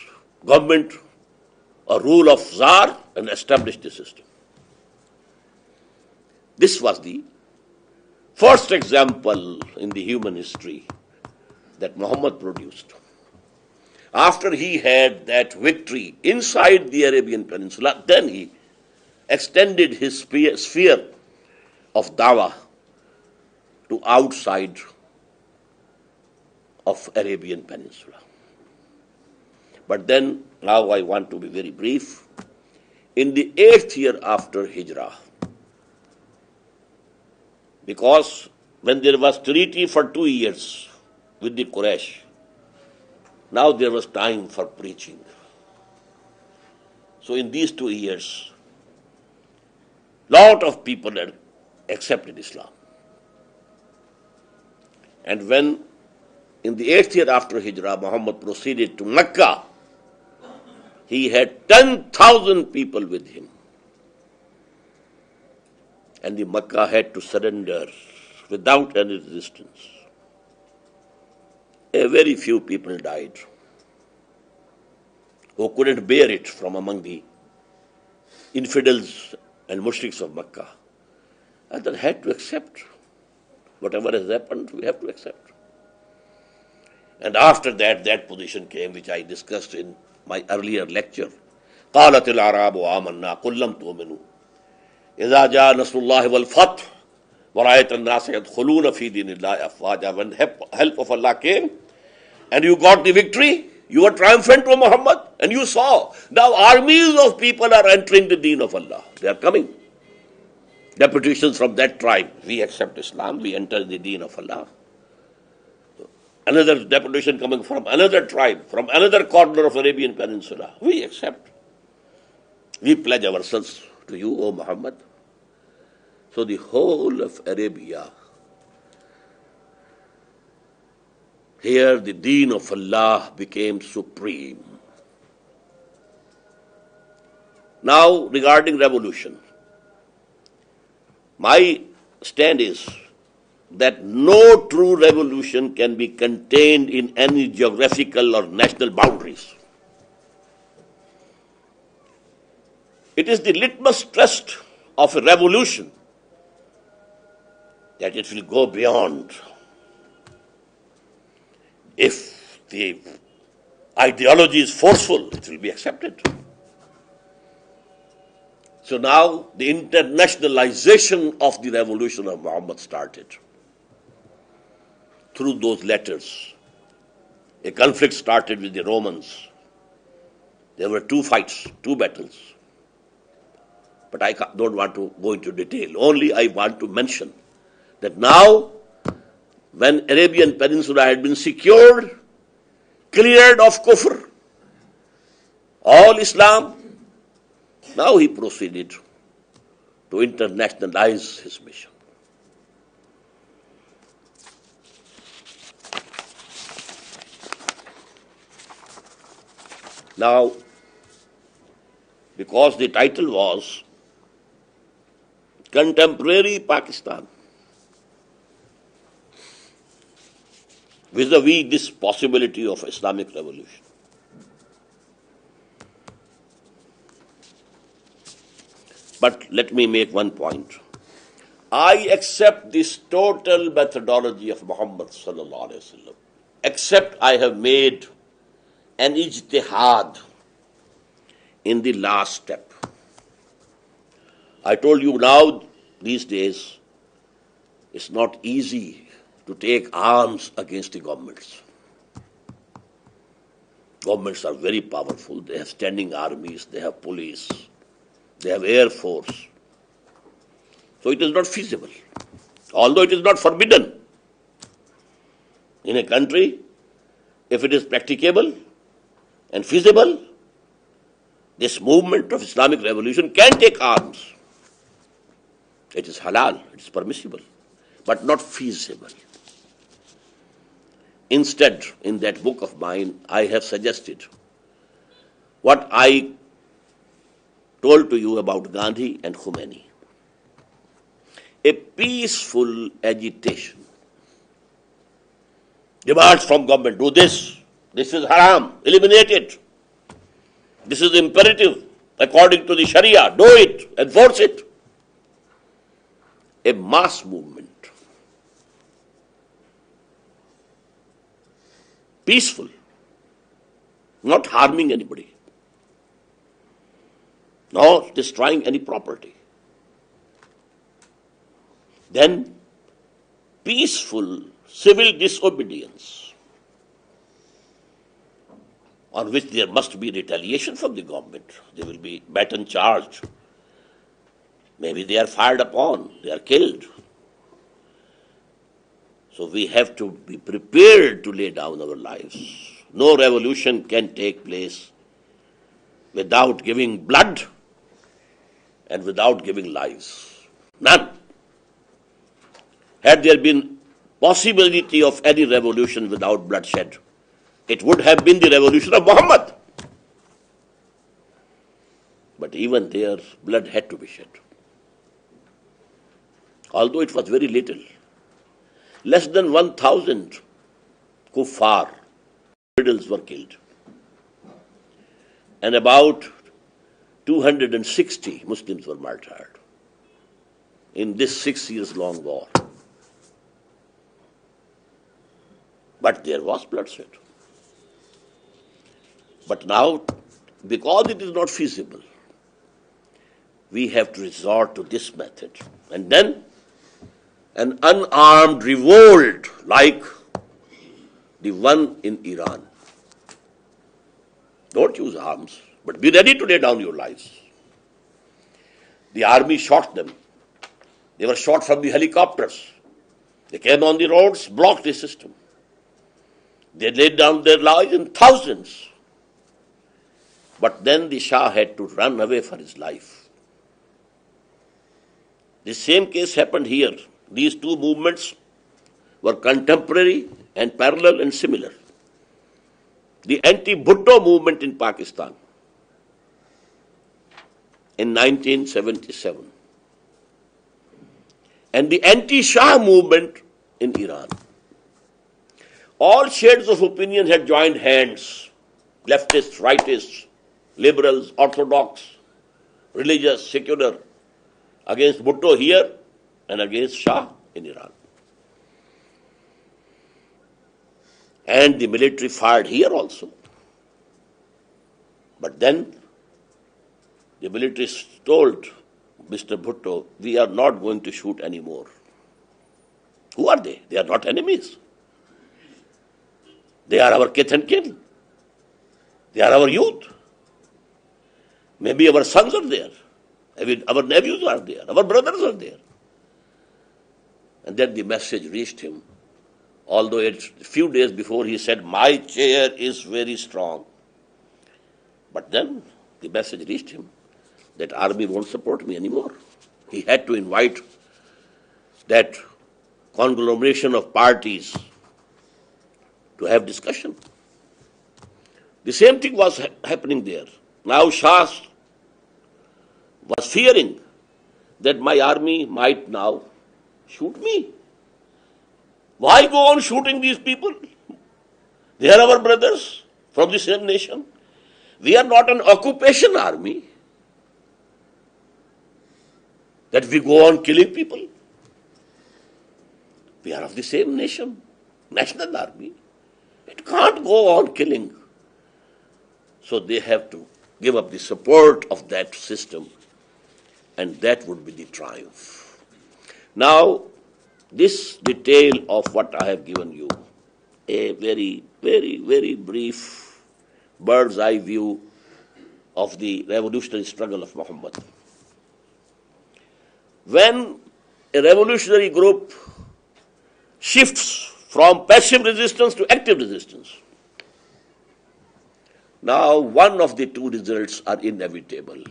government or rule of Tsar and establish the system. This was the first example in the human history that Muhammad produced. After he had that victory inside the Arabian Peninsula, then he extended his sphere of dawah to outside of Arabian Peninsula. But then, now I want to be very brief. In the 8th year after Hijrah, because when there was treaty for 2 years with the Quraysh, now there was time for preaching. So in these 2 years, lot of people had accepted Islam. And when in the 8th year after Hijrah, Muhammad proceeded to Mecca. He had 10,000 people with him. And the Mecca had to surrender without any resistance. A very few people died who couldn't bear it from among the infidels and mushriks of Mecca. And they had to accept. Whatever has happened, we have to accept. And after that, that position came, which I discussed in my earlier lecture. قالت الأعراب آمنا قل لم تؤمنوا إذا جاء نصر الله والفتح ورأيت الناس يدخلون في دين الله أفواجا. When help of Allah came and you got the victory, you were triumphant, O Muhammad, and you saw now armies of people are entering the deen of Allah. They are coming. Deputations from that tribe. We accept Islam, we enter the deen of Allah. Another deputation coming from another tribe, from another corner of Arabian Peninsula. We accept. We pledge ourselves to you, O Muhammad. So the whole of Arabia, here the deen of Allah became supreme. Now, regarding revolution, my stand is that no true revolution can be contained in any geographical or national boundaries. It is the litmus test of a revolution that it will go beyond. If the ideology is forceful, it will be accepted. So now the internationalization of the revolution of Muhammad started through those letters. A conflict started with the Romans. There were 2 fights, 2 battles. But I don't want to go into detail. Only I want to mention that now, when Arabian Peninsula had been secured, cleared of kufr, all Islam, now he proceeded to internationalize his mission. Now, because the title was Contemporary Pakistan, vis-a-vis this possibility of Islamic revolution. But let me make one point. I accept this total methodology of Muhammad sallallahu alaihi wasallam, except I have made an ijtihad in the last step. I told you now, these days, it's not easy to take arms against the governments. Governments are very powerful. They have standing armies, they have police, they have air force. So it is not feasible. Although it is not forbidden. In a country, if it is practicable and feasible, this movement of Islamic revolution can take arms. It is halal, it is permissible, but not feasible. Instead, in that book of mine, I have suggested what I told to you about Gandhi and Khomeini. A peaceful agitation. Demands from government, do this. This is haram, eliminate it. This is imperative according to the Sharia. Do it, enforce it. A mass movement. Peaceful, not harming anybody, nor destroying any property. Then, peaceful civil disobedience, on which there must be retaliation from the government. They will be baton charged. Maybe they are fired upon, they are killed. So we have to be prepared to lay down our lives. No revolution can take place without giving blood and without giving lives. None. Had there been possibility of any revolution without bloodshed. It would have been the revolution of Muhammad. But even there, blood had to be shed. Although it was very little. Less than 1,000 kuffar, infidels were killed. And about 260 Muslims were martyred in this 6 years long war. But there was bloodshed. But now, because it is not feasible, we have to resort to this method. And then an unarmed revolt like the one in Iran. Don't use arms, but be ready to lay down your lives. The army shot them. They were shot from the helicopters. They came on the roads, blocked the system. They laid down their lives in thousands. But then the Shah had to run away for his life. The same case happened here. These two movements were contemporary and parallel and similar. The anti-Bhutto movement in Pakistan in 1977 and the anti-Shah movement in Iran. All shades of opinion had joined hands, leftists, rightists, liberals, orthodox, religious, secular, against Bhutto here and against Shah in Iran. And the military fired here also. But then the military told Mr. Bhutto, we are not going to shoot anymore. Who are they? They are not enemies. They are our kith and kin. They are our youth. Maybe our sons are there. Maybe our nephews are there. Our brothers are there. And then the message reached him. Although a few days before he said, my chair is very strong. But then the message reached him that army won't support me anymore. He had to invite that conglomeration of parties to have discussion. The same thing was happening there. Now Shah was fearing that my army might now shoot me. Why go on shooting these people? They are our brothers from the same nation. We are not an occupation army that we go on killing people. We are of the same nation, national army. It can't go on killing. So they have to give up the support of that system, and that would be the triumph. Now, this detail of what I have given you, a very, very, very brief bird's eye view of the revolutionary struggle of Muhammad. When a revolutionary group shifts from passive resistance to active resistance, now one of the two results are inevitable.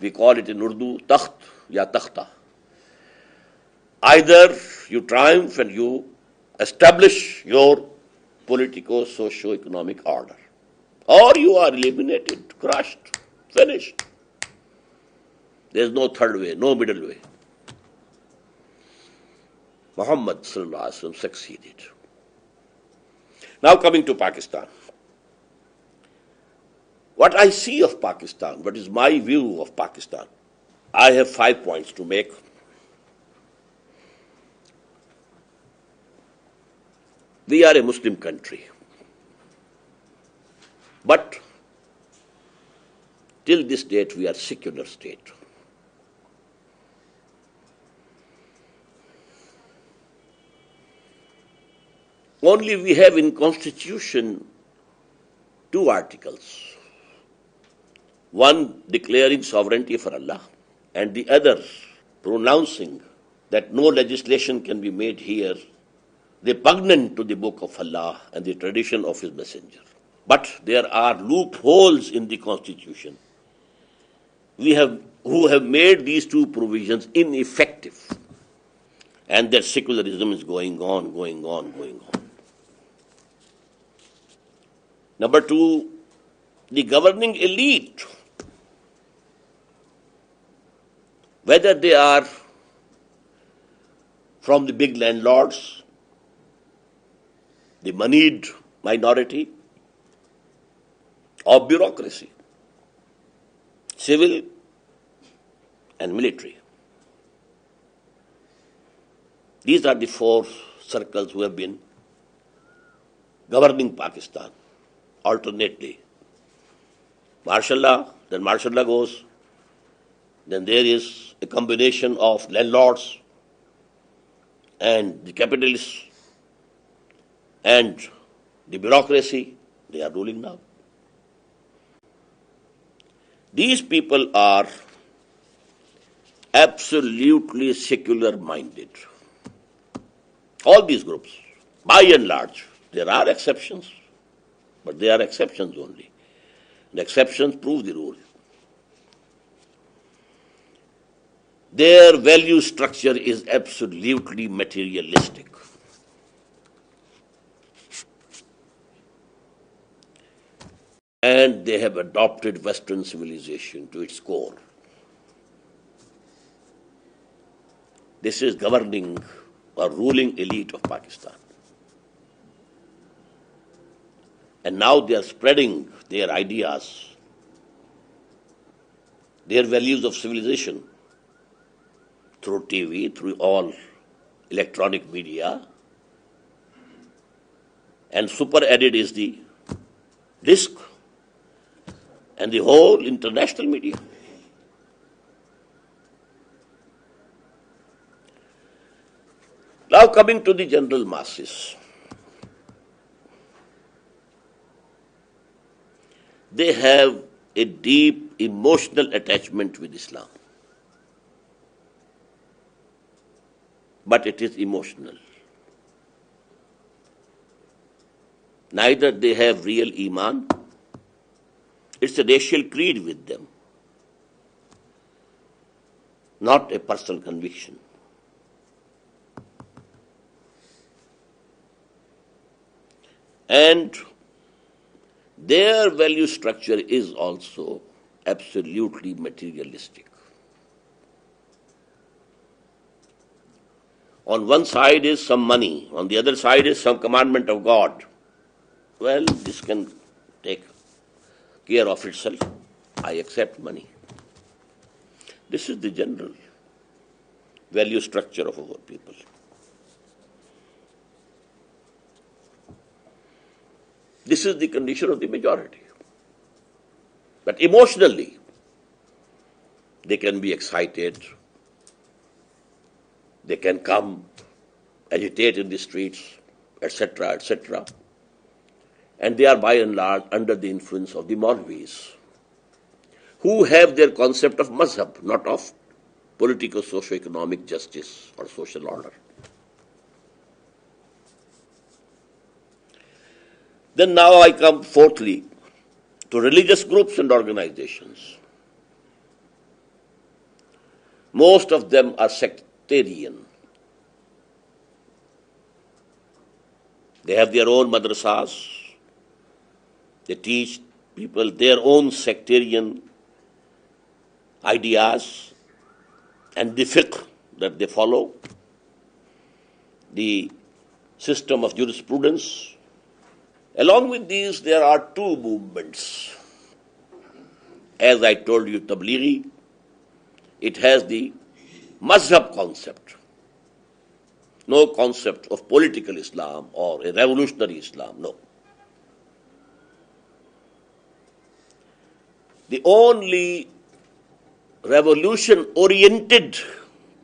We call it in Urdu, takht ya takhta. Either you triumph and you establish your politico-socio-economic order, or you are eliminated, crushed, finished. There is no third way, no middle way. Muhammad sallallahu alaihi wasallam succeeded. Now coming to Pakistan. What I see of Pakistan, what is my view of Pakistan, I have 5 points to make. We are a Muslim country. But till this date we are a secular state. Only we have in Constitution 2 articles. One declaring sovereignty for Allah, and the other pronouncing that no legislation can be made here repugnant to the book of Allah and the tradition of His Messenger. But there are loopholes in the Constitution who have made these 2 provisions ineffective. And that secularism is going on, going on, going on. Number two, the governing elite, whether they are from the big landlords, the moneyed minority, or bureaucracy, civil and military. These are the four circles who have been governing Pakistan alternately. Martial law, then martial law goes, then there is a combination of landlords and the capitalists and the bureaucracy. They are ruling now. These people are absolutely secular minded. All these groups, by and large, there are exceptions, but they are exceptions only. The exceptions prove the rule. Their value structure is absolutely materialistic. And they have adopted Western civilization to its core. This is governing or ruling elite of Pakistan. And now they are spreading their ideas, their values of civilization through TV, through all electronic media. And super added is the disc and the whole international media. Now coming to the general masses. They have a deep emotional attachment with Islam. But it is emotional. Neither they have real Iman. It's a racial creed with them, not a personal conviction. And their value structure is also absolutely materialistic. On one side is some money, on the other side is some commandment of God. Well, this can take care of itself. I accept money. This is the general value structure of our people. This is the condition of the majority. But emotionally, they can be excited. They can come, agitate in the streets, etc., etc. And they are by and large under the influence of the Maulvis, who have their concept of mazhab, not of political, socio-economic justice or social order. Then now I come fourthly to religious groups and organizations. Most of them are sectarian. They have their own madrasas. They teach people their own sectarian ideas and the fiqh that they follow, the system of jurisprudence. Along with these, there are two movements. As I told you, Tablighi, it has the mazhab concept. No concept of political Islam or a revolutionary Islam, no. The only revolution-oriented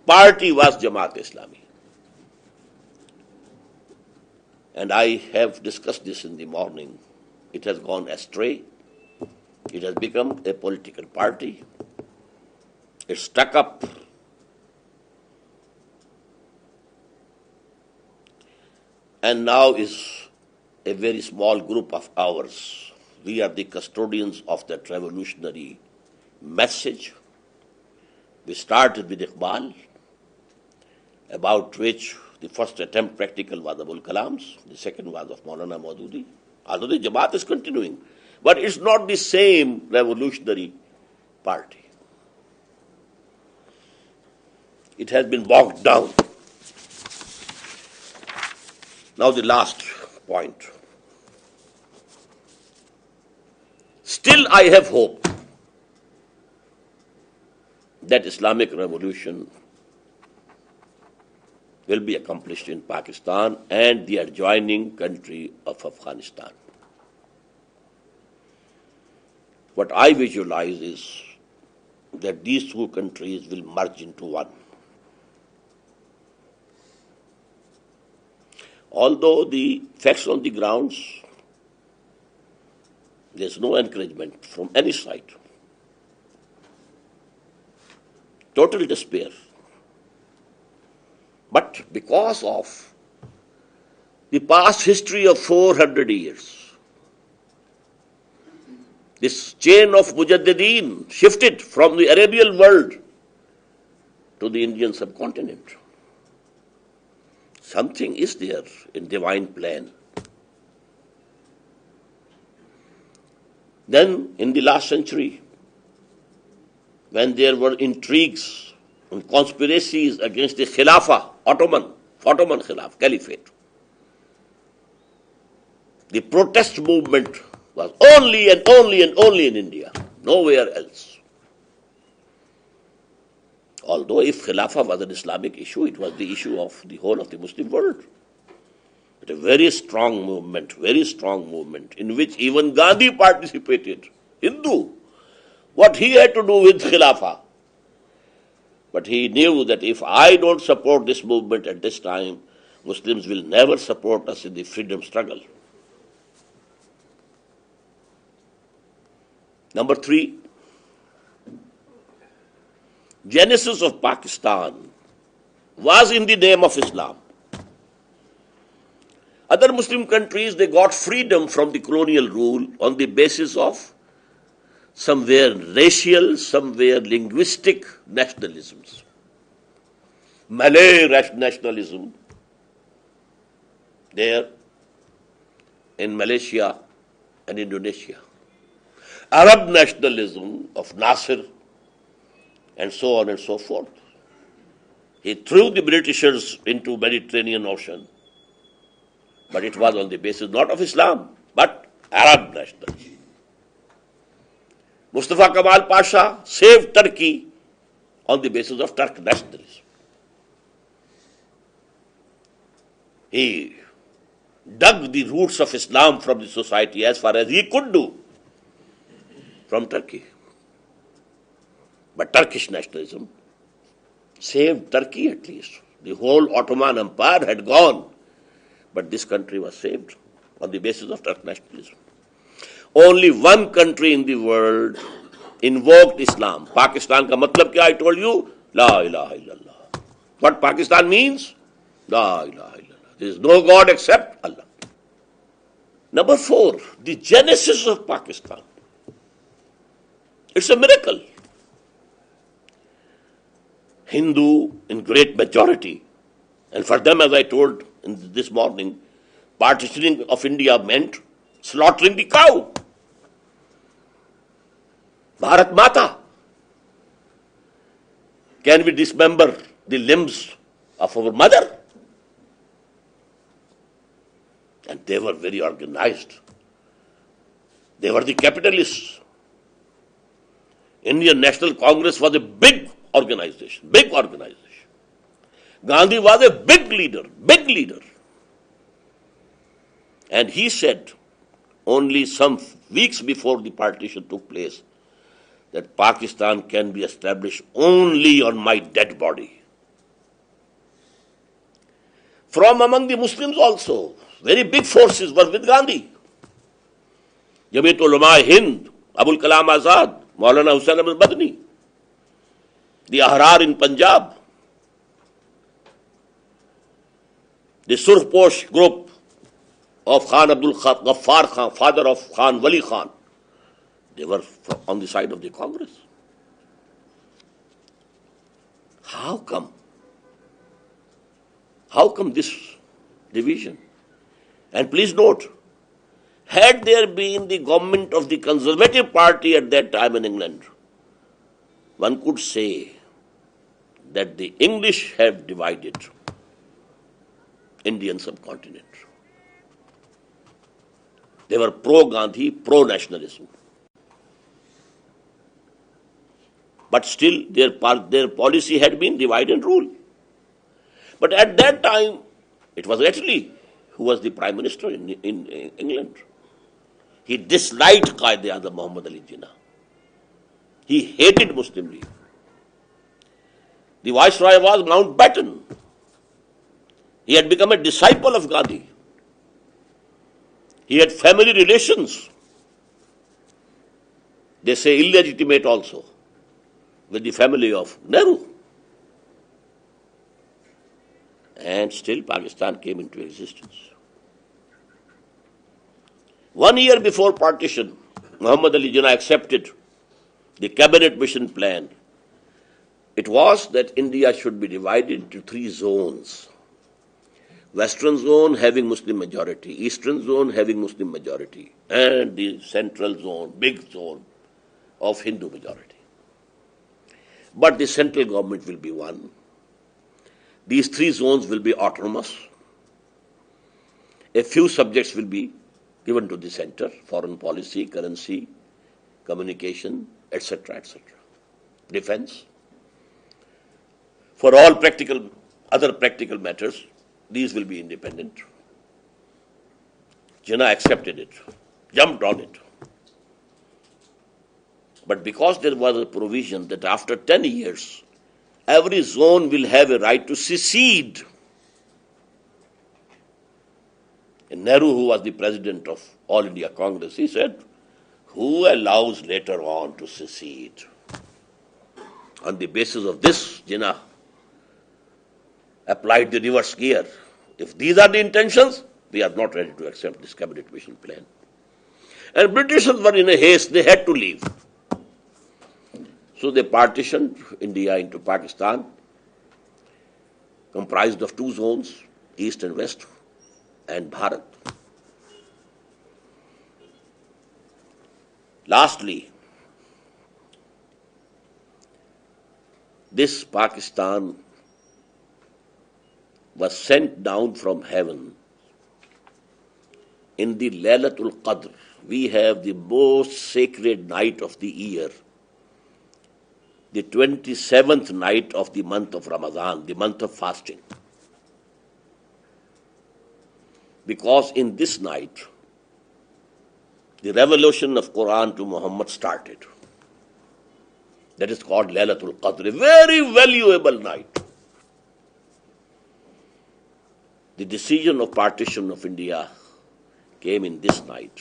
party was Jamaat-e-Islami. And I have discussed this in the morning. It has gone astray. It has become a political party. It's stuck up. And now is a very small group of ours. We are the custodians of that revolutionary message. We started with Iqbal. about which the first attempt practical was Abul Kalam's, the second was of Maulana Maududi. Although the Jamaat is continuing, but it's not the same revolutionary party. It has been bogged down. Now the last point. Still I have hope that Islamic revolution will be accomplished in Pakistan and the adjoining country of Afghanistan. What I visualize is that these two countries will merge into one. Although the facts on the grounds, there's no encouragement from any side. Total despair. But because of the past history of 400 years, this chain of Mujaddideen shifted from the Arabian world to the Indian subcontinent. Something is there in divine plan. Then, in the last century, when there were intrigues and conspiracies against the Khilafah, Ottoman Khilafah, Caliphate, the protest movement was only and only and only in India, nowhere else. Although if Khilafah was an Islamic issue, it was the issue of the whole of the Muslim world. But a very strong movement in which even Gandhi participated, Hindu. What he had to do with Khilafah? But he knew that if I don't support this movement at this time, Muslims will never support us in the freedom struggle. Number 3, genesis of Pakistan was in the name of Islam. Other Muslim countries, they got freedom from the colonial rule on the basis of somewhere racial, somewhere linguistic nationalisms. Malay nationalism, there in Malaysia and Indonesia. Arab nationalism of Nasser, and so on and so forth. He threw the Britishers into Mediterranean Ocean, but it was on the basis not of Islam, but Arab nationalism. Mustafa Kemal Pasha saved Turkey on the basis of Turk nationalism. He dug the roots of Islam from the society as far as he could do from Turkey. But Turkish nationalism saved Turkey at least. The whole Ottoman Empire had gone, but this country was saved on the basis of Turkish nationalism. Only one country in the world invoked Islam. Pakistan ka matlab kya? I told you, La ilaha illallah. What Pakistan means? La ilaha illallah. There is no God except Allah. Number 4, the genesis of Pakistan. It's a miracle. Hindu in great majority, and for them, as I told this morning, partitioning of India meant slaughtering the cow. Bharat Mata. Can we dismember the limbs of our mother? And they were very organized. They were the capitalists. Indian National Congress was a big organization. Gandhi was a big leader. And he said, only some weeks before the partition took place, that Pakistan can be established only on my dead body. From among the Muslims also, very big forces were with Gandhi. Jamiat Ulama Hind, Abul Kalam Azad, Maulana Hussain Ahmed Madni, the R.A.A in Punjab, the Surposh group of Khan Abdul Ghaffar Khan, father of Khan Wali Khan, they were on the side of the Congress. How come? How come this division? And please note, had there been the government of the Conservative Party at that time in England, one could say that the English have divided Indian subcontinent. They were pro-Gandhi, pro-nationalism. But still their policy had been divide and rule. But at that time, it was Attlee who was the Prime Minister in England. He disliked Qaid-e-Azam Muhammad Ali Jinnah. He hated Muslim League. The Viceroy was Mountbatten. He had become a disciple of Gandhi. He had family relations, they say illegitimate also, with the family of Nehru. And still Pakistan came into existence. 1 year before partition, Muhammad Ali Jinnah accepted the cabinet mission plan. It was that India should be divided into 3 zones. Western zone having Muslim majority, Eastern zone having Muslim majority, and the central zone, big zone of Hindu majority. But the central government will be one. These 3 zones will be autonomous. A few subjects will be given to the center, foreign policy, currency, communication, etc., etc. Defense. For all other practical matters, these will be independent. Jinnah accepted it, jumped on it. But because there was a provision that after 10 years, every zone will have a right to secede. And Nehru, who was the president of All India Congress, he said, who allows later on to secede? On the basis of this, Jinnah applied the reverse gear. If these are the intentions, we are not ready to accept this cabinet mission plan. And Britishers were in a haste, they had to leave. So they partitioned India into Pakistan, comprised of 2 zones, East and West, and Bharat. Lastly, this Pakistan was sent down from heaven in the Laylatul Qadr. We have the most sacred night of the year, the 27th night of the month of Ramadan, the month of fasting. Because in this night, the revelation of Qur'an to Muhammad started. That is called Laylatul Qadr, a very valuable night. The decision of partition of India came in this night.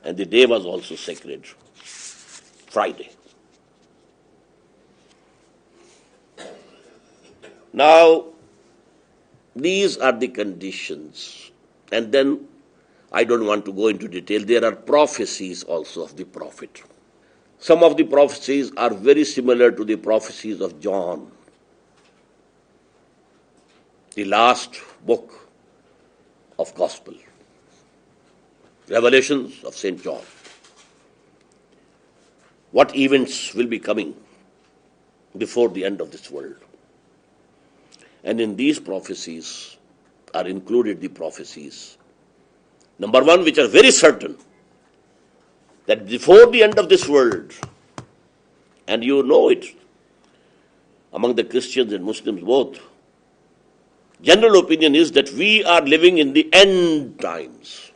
And the day was also sacred, Friday. Now, these are the conditions. And then, I don't want to go into detail, there are prophecies also of the Prophet. Some of the prophecies are very similar to the prophecies of John, the last book of Gospel, Revelations of St. John. What events will be coming before the end of this world? And in these prophecies are included the prophecies, number 1, which are very certain, that before the end of this world, and you know it, among the Christians and Muslims both, general opinion is that we are living in the end times.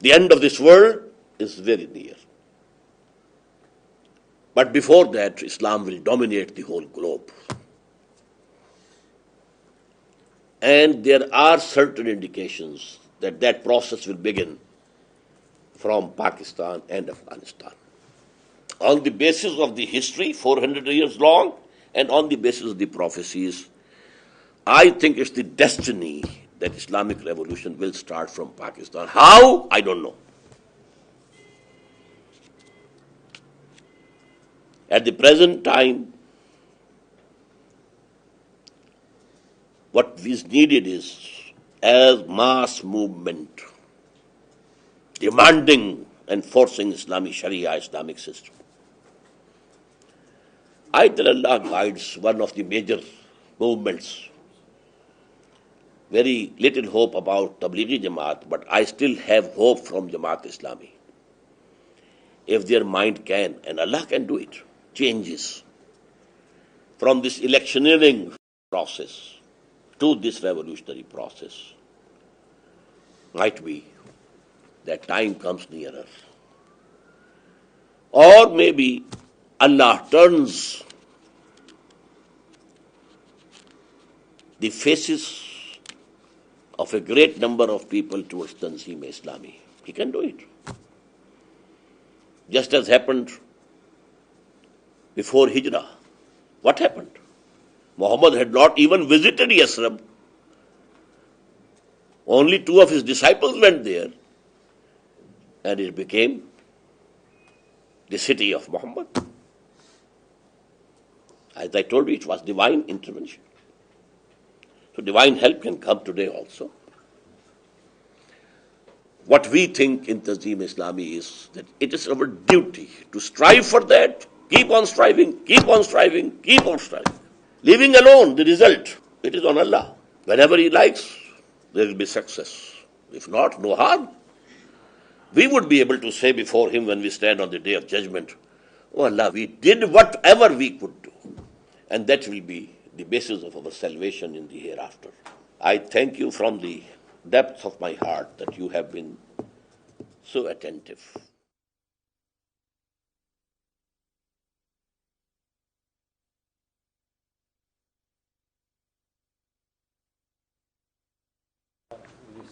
The end of this world is very near. But before that, Islam will dominate the whole globe. And there are certain indications that that process will begin from Pakistan and Afghanistan. On the basis of the history, 400 years long, and on the basis of the prophecies, I think it's the destiny that Islamic revolution will start from Pakistan. How? I don't know. At the present time, What is needed is as mass movement demanding enforcing Islamic Sharia, Islamic system. I tell Allah guides one of the major movements. Very little hope about Tablighi Jamaat, but I still have hope from Jamaat Islami. If their mind can, and Allah can do it, changes from this electioneering process to this revolutionary process, might be that time comes nearer. Or maybe Allah turns the faces of a great number of people towards Tanzeem Islami. He can do it. Just as happened before Hijrah. What happened? Muhammad had not even visited Yasrib. Only 2 of his disciples went there, and it became the city of Muhammad. As I told you, it was divine intervention. So divine help can come today also. What we think in Tanzeem Islami is that it is our duty to strive for that, keep on striving, keep on striving, keep on striving. Leaving alone the result, it is on Allah. Whenever He likes, there will be success. If not, no harm. We would be able to say before Him when we stand on the day of judgment, "Oh Allah, we did whatever we could do." And that will be the basis of our salvation in the hereafter. I thank you from the depths of my heart that you have been so attentive.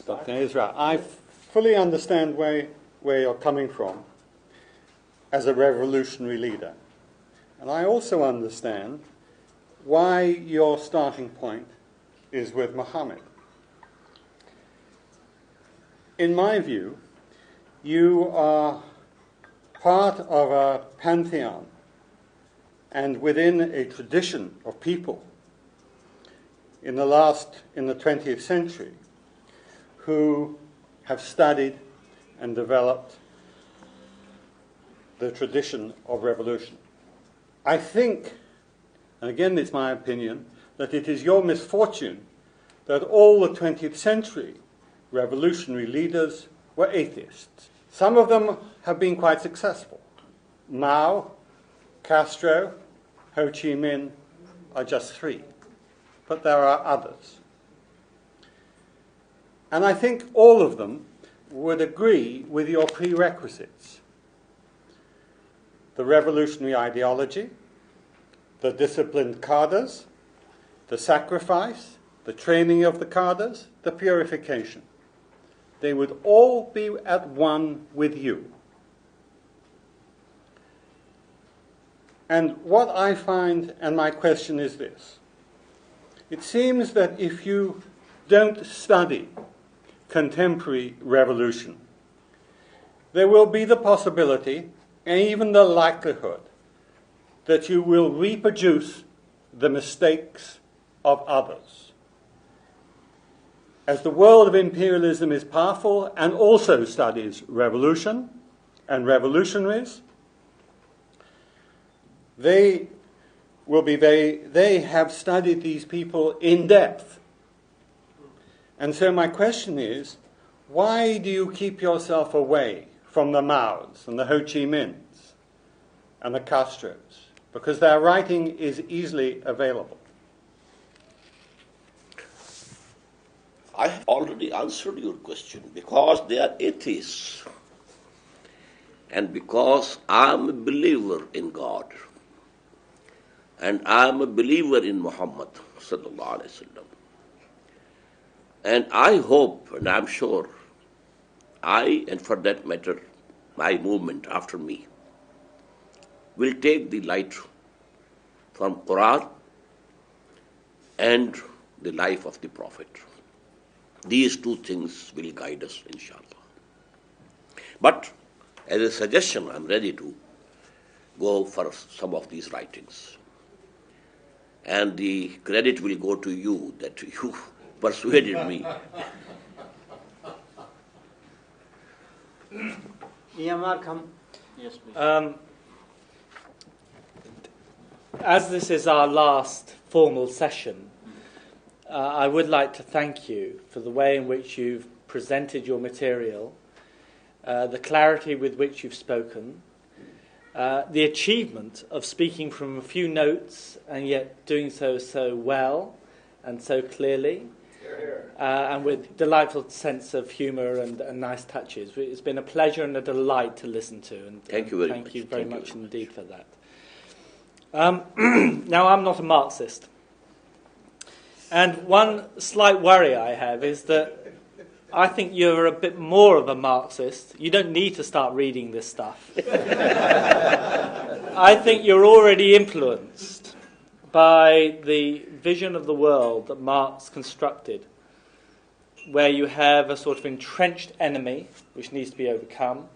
Dr. Israr, I fully understand where you're coming from as a revolutionary leader. And I also understand why your starting point is with Muhammad. In my view, you are part of a pantheon and within a tradition of people in the 20th century who have studied and developed the tradition of revolution. I think, and again it's my opinion, that it is your misfortune that all the 20th century revolutionary leaders were atheists. Some of them have been quite successful. Mao, Castro, Ho Chi Minh are just 3, but there are others. And I think all of them would agree with your prerequisites. The revolutionary ideology, the disciplined cadres, the sacrifice, the training of the cadres, the purification. They would all be at one with you. And what I find, and my question is this: it seems that if you don't study contemporary revolution, there will be the possibility and even the likelihood that you will reproduce the mistakes of others. As the world of imperialism is powerful and also studies revolution and revolutionaries, they have studied these people in depth. And so my question is, why do you keep yourself away from the Maos and the Ho Chi Minhs and the Castros? Because their writing is easily available. I have already answered your question, because they are atheists and because I am a believer in God and I am a believer in Muhammad sallallahu alaihi wasallam. And I hope, and I'm sure, I, and for that matter, my movement after me, will take the light from Qur'an and the life of the Prophet. These 2 things will guide us, inshallah. But as a suggestion, I'm ready to go for some of these writings. and the credit will go to you that you persuaded me. Yes, please. As this is our last formal session, I would like to thank you for the way in which you've presented your material, the clarity with which you've spoken, the achievement of speaking from a few notes and yet doing so well and so clearly, and with delightful sense of humour and nice touches. It's been a pleasure and a delight to listen to, and thank you very thank much. you very Thank you much very indeed much. for that. Now, I'm not a Marxist, and one slight worry I have is that I think you're a bit more of a Marxist. You don't need to start reading this stuff. I think you're already influenced by the vision of the world that Marx constructed, where you have a sort of entrenched enemy which needs to be overcome.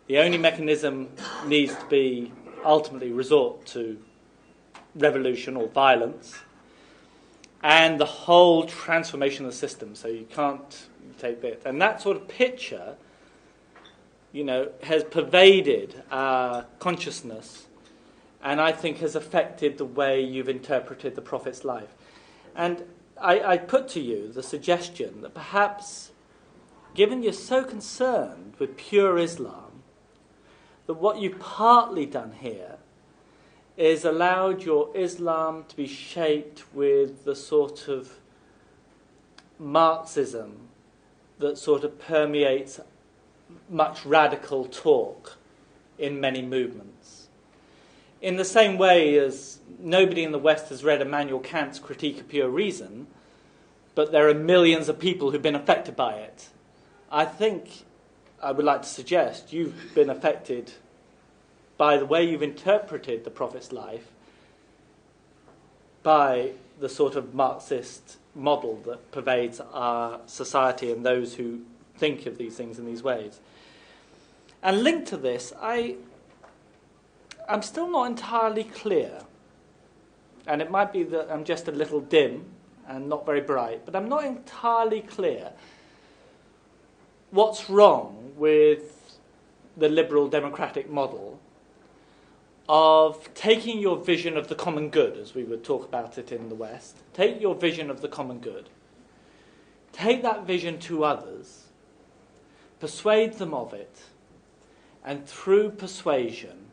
The only mechanism needs to be ultimately resort to revolution or violence, and the whole transformation of the system, so you can't take bit. And that sort of picture, has pervaded our consciousness, and I think has affected the way you've interpreted the Prophet's life. And I put to you the suggestion that perhaps, given you're so concerned with pure Islam, that what you've partly done here is allowed your Islam to be shaped with the sort of Marxism that sort of permeates much radical talk in many movements. In the same way as nobody in the West has read Immanuel Kant's Critique of Pure Reason, but there are millions of people who've been affected by it. I think I would like to suggest you've been affected by the way you've interpreted the Prophet's life, by the sort of Marxist model that pervades our society and those who think of these things in these ways. And linked to this, I'm still not entirely clear, and it might be that I'm just a little dim and not very bright, but I'm not entirely clear what's wrong with the liberal democratic model of taking your vision of the common good, as we would talk about it in the West, take your vision of the common good, take that vision to others, persuade them of it, and through persuasion,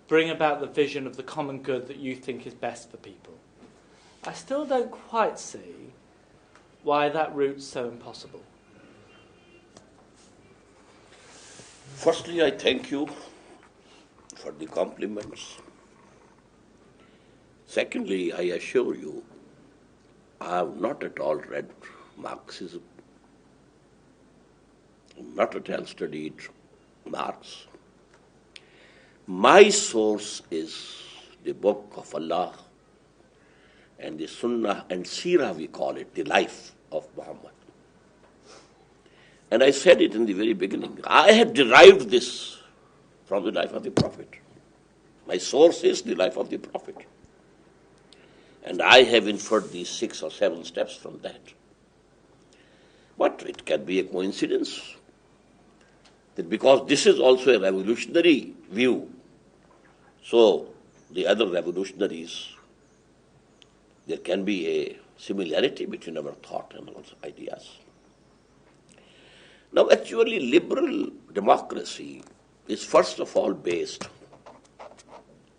bring about the vision of the common good that you think is best for people. I still don't quite see why that route's so impossible. Firstly, I thank you for the compliments. Secondly, I assure you, I have not at all read Marxism, not at all studied Marx. My source is the book of Allah and the Sunnah and Seerah, we call it, the life of Muhammad. And I said it in the very beginning. I have derived this from the life of the Prophet. My source is the life of the Prophet. And I have inferred these 6 or 7 steps from that. But it can be a coincidence that because this is also a revolutionary view, so the other revolutionaries, there can be a similarity between our thought and our ideas. Now, actually, liberal democracy is first of all based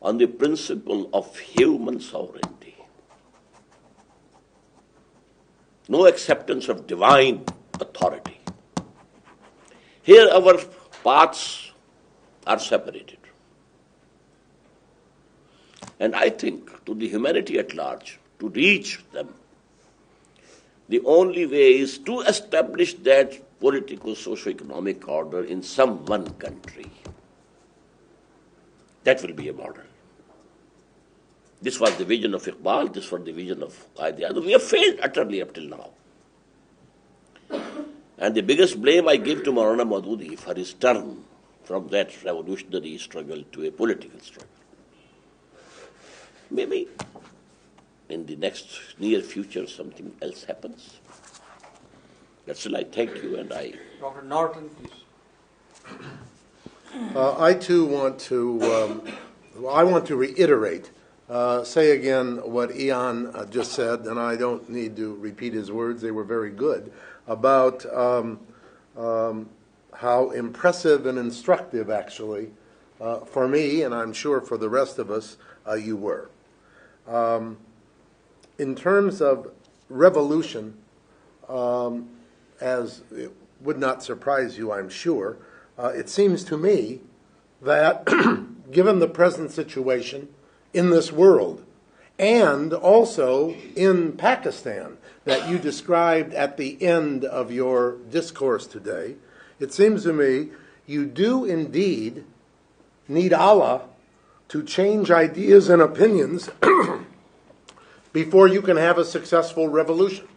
on the principle of human sovereignty. No acceptance of divine authority. Here our paths are separated. And I think to the humanity at large, to reach them, the only way is to establish that political, socio-economic order in some one country. That will be a model. This was the vision of Iqbal, this was the vision of R.A.A. We have failed utterly up till now. And the biggest blame I give to Maulana Maududi for his turn from that revolutionary struggle to a political struggle. Maybe in the next near future something else happens. That's all. I thank you, and I. Dr. Norton, please. I too want to. I want to reiterate, say again what Ian just said, and I don't need to repeat his words. They were very good about how impressive and instructive, actually, for me, and I'm sure for the rest of us, you were. In terms of revolution, as it would not surprise you, I'm sure, it seems to me that given the present situation in this world and also in Pakistan that you described at the end of your discourse today, it seems to me you do indeed need Allah to change ideas and opinions before you can have a successful revolution.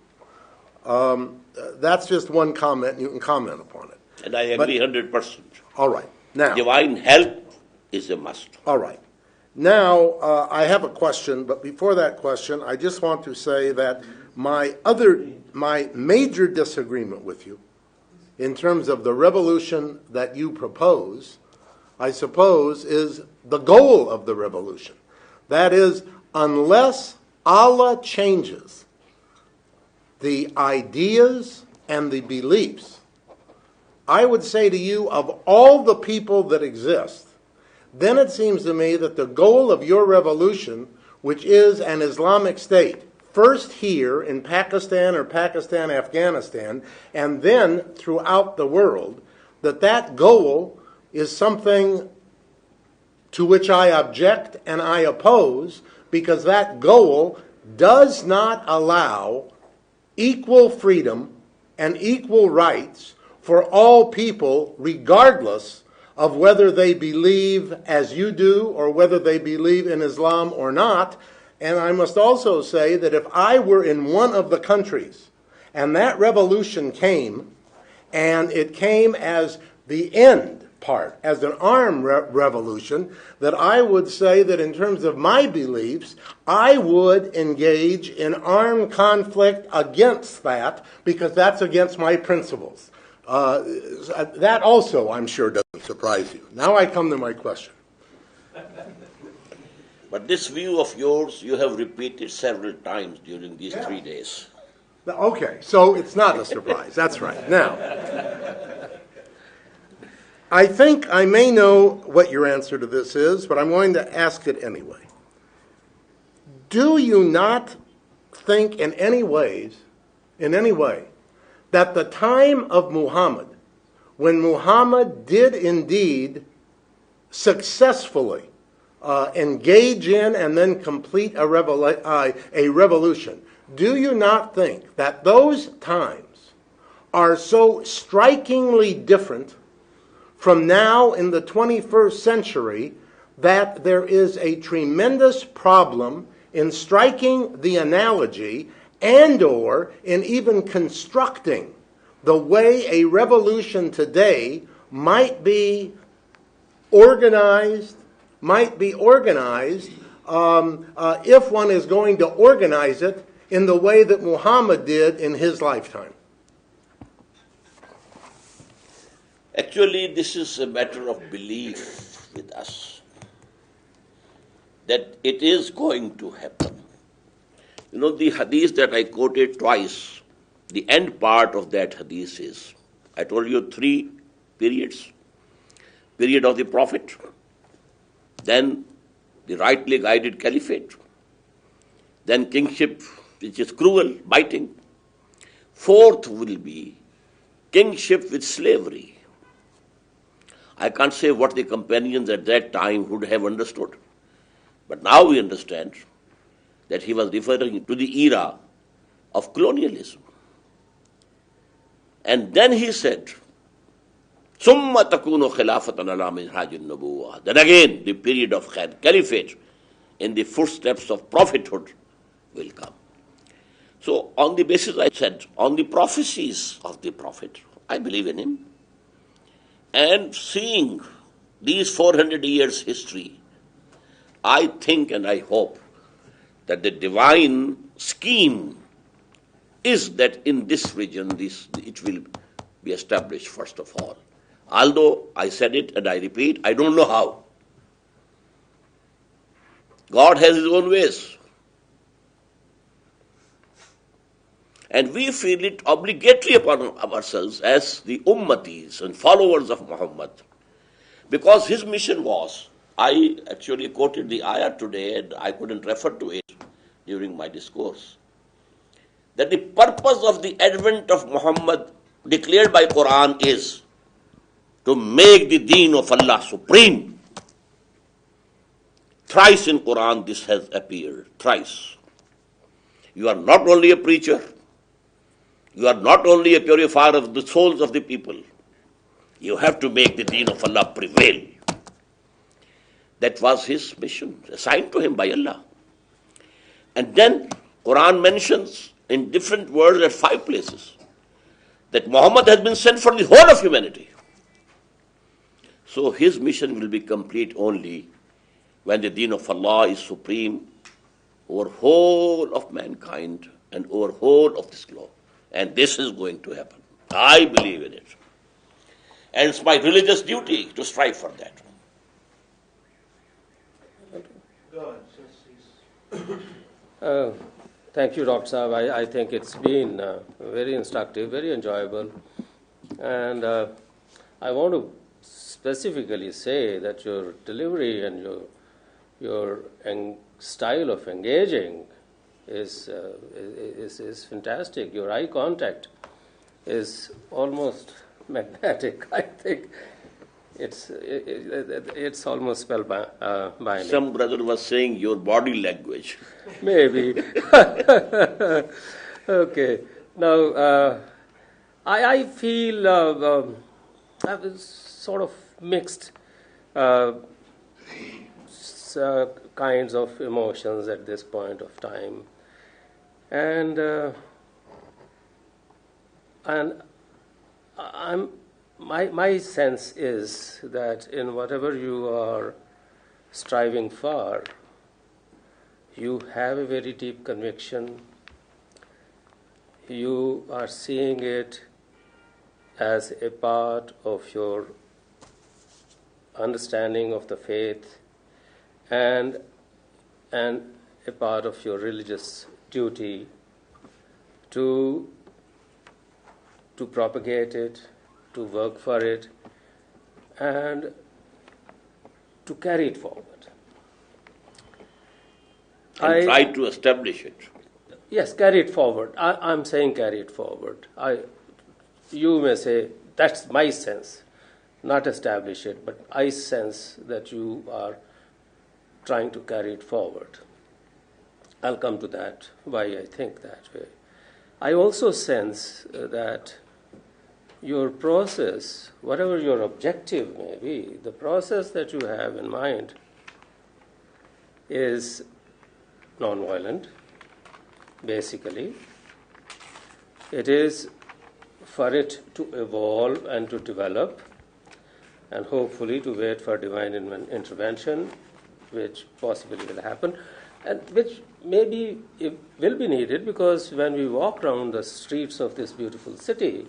That's just one comment, and you can comment upon it. And I agree 100%. All right. Now, Divine help is a must. all right. Now, I have a question, but before that question, I just want to say that my major disagreement with you in terms of the revolution that you propose, I suppose, is the goal of the revolution. That is, unless Allah changes the ideas and the beliefs, I would say to you, of all the people that exist, then it seems to me that the goal of your revolution, which is an Islamic state, first here in Pakistan or Pakistan, Afghanistan, and then throughout the world, that goal is something to which I object and I oppose, because that goal does not allow equal freedom and equal rights for all people, regardless of whether they believe as you do or whether they believe in Islam or not. And I must also say that if I were in one of the countries and that revolution came, and it came as the end part, as an armed revolution, that I would say that in terms of my beliefs, I would engage in armed conflict against that, because that's against my principles. That also, I'm sure, doesn't surprise you. Now I come to my question. But this view of yours, you have repeated several times during these 3 days. Okay, so it's not a surprise. That's right. Now, I think I may know what your answer to this is, but I'm going to ask it anyway. Do you not think in any way, that the time of Muhammad, when Muhammad did indeed successfully engage in and then complete a revolution, do you not think that those times are so strikingly different from now in the 21st century that there is a tremendous problem in striking the analogy and or in even constructing the way a revolution today might be organized if one is going to organize it in the way that Muhammad did in his lifetime? Actually, this is a matter of belief with us, that it is going to happen. You know, the hadith that I quoted twice, the end part of that hadith is, I told you 3 periods. Period of the Prophet, then the rightly guided caliphate, then kingship, which is cruel, biting. 4th will be kingship with slavery. I can't say what the companions at that time would have understood, but now we understand that he was referring to the era of colonialism. And then he said, ثُمَّ تَكُونُ خِلَافَةً عَلَى مِنْهَاجِ النُّبُوَّةِ. Then again, the period of caliphate in the footsteps of prophethood will come. So on the basis, I said, on the prophecies of the Prophet, I believe in him. And seeing these 400 years history, I think and I hope that the divine scheme is that in this region it will be established first of all. Although I said it and I repeat, I don't know how. God has His own ways. And we feel it obligatory upon ourselves as the ummatis and followers of Muhammad, because his mission was, I actually quoted the ayah today and I couldn't refer to it during my discourse, that the purpose of the advent of Muhammad declared by Qur'an is to make the deen of Allah supreme. Thrice in Qur'an this has appeared, thrice. You are not only a preacher, you are not only a purifier of the souls of the people, you have to make the deen of Allah prevail. That was his mission, assigned to him by Allah. And then Qur'an mentions in different words at 5 places that Muhammad has been sent for the whole of humanity. So his mission will be complete only when the deen of Allah is supreme over whole of mankind and over whole of this globe. And this is going to happen. I believe in it. And it's my religious duty to strive for that. Thank you, Dr. Saab. I think it's been very instructive, very enjoyable. And I want to specifically say that your delivery and your style of engaging is fantastic. Your eye contact is almost magnetic. I think it's almost spellbinding. Some brother was saying your body language. Maybe. Okay. Now, I feel I was sort of mixed kinds of emotions at this point of time, and my sense is that in whatever you are striving for, you have a very deep conviction. You are seeing it as a part of your understanding of the faith and a part of your religious duty to propagate it, to work for it, and to carry it forward. And try to establish it. Yes, carry it forward. I'm saying carry it forward. You may say, that's my sense, not establish it, but I sense that you are trying to carry it forward. I'll come to that, why I think that way. I also sense that your process, whatever your objective may be, the process that you have in mind is non-violent, basically. It is for it to evolve and to develop, and hopefully to wait for divine intervention, which possibly will happen, and which maybe will be needed, because when we walk around the streets of this beautiful city,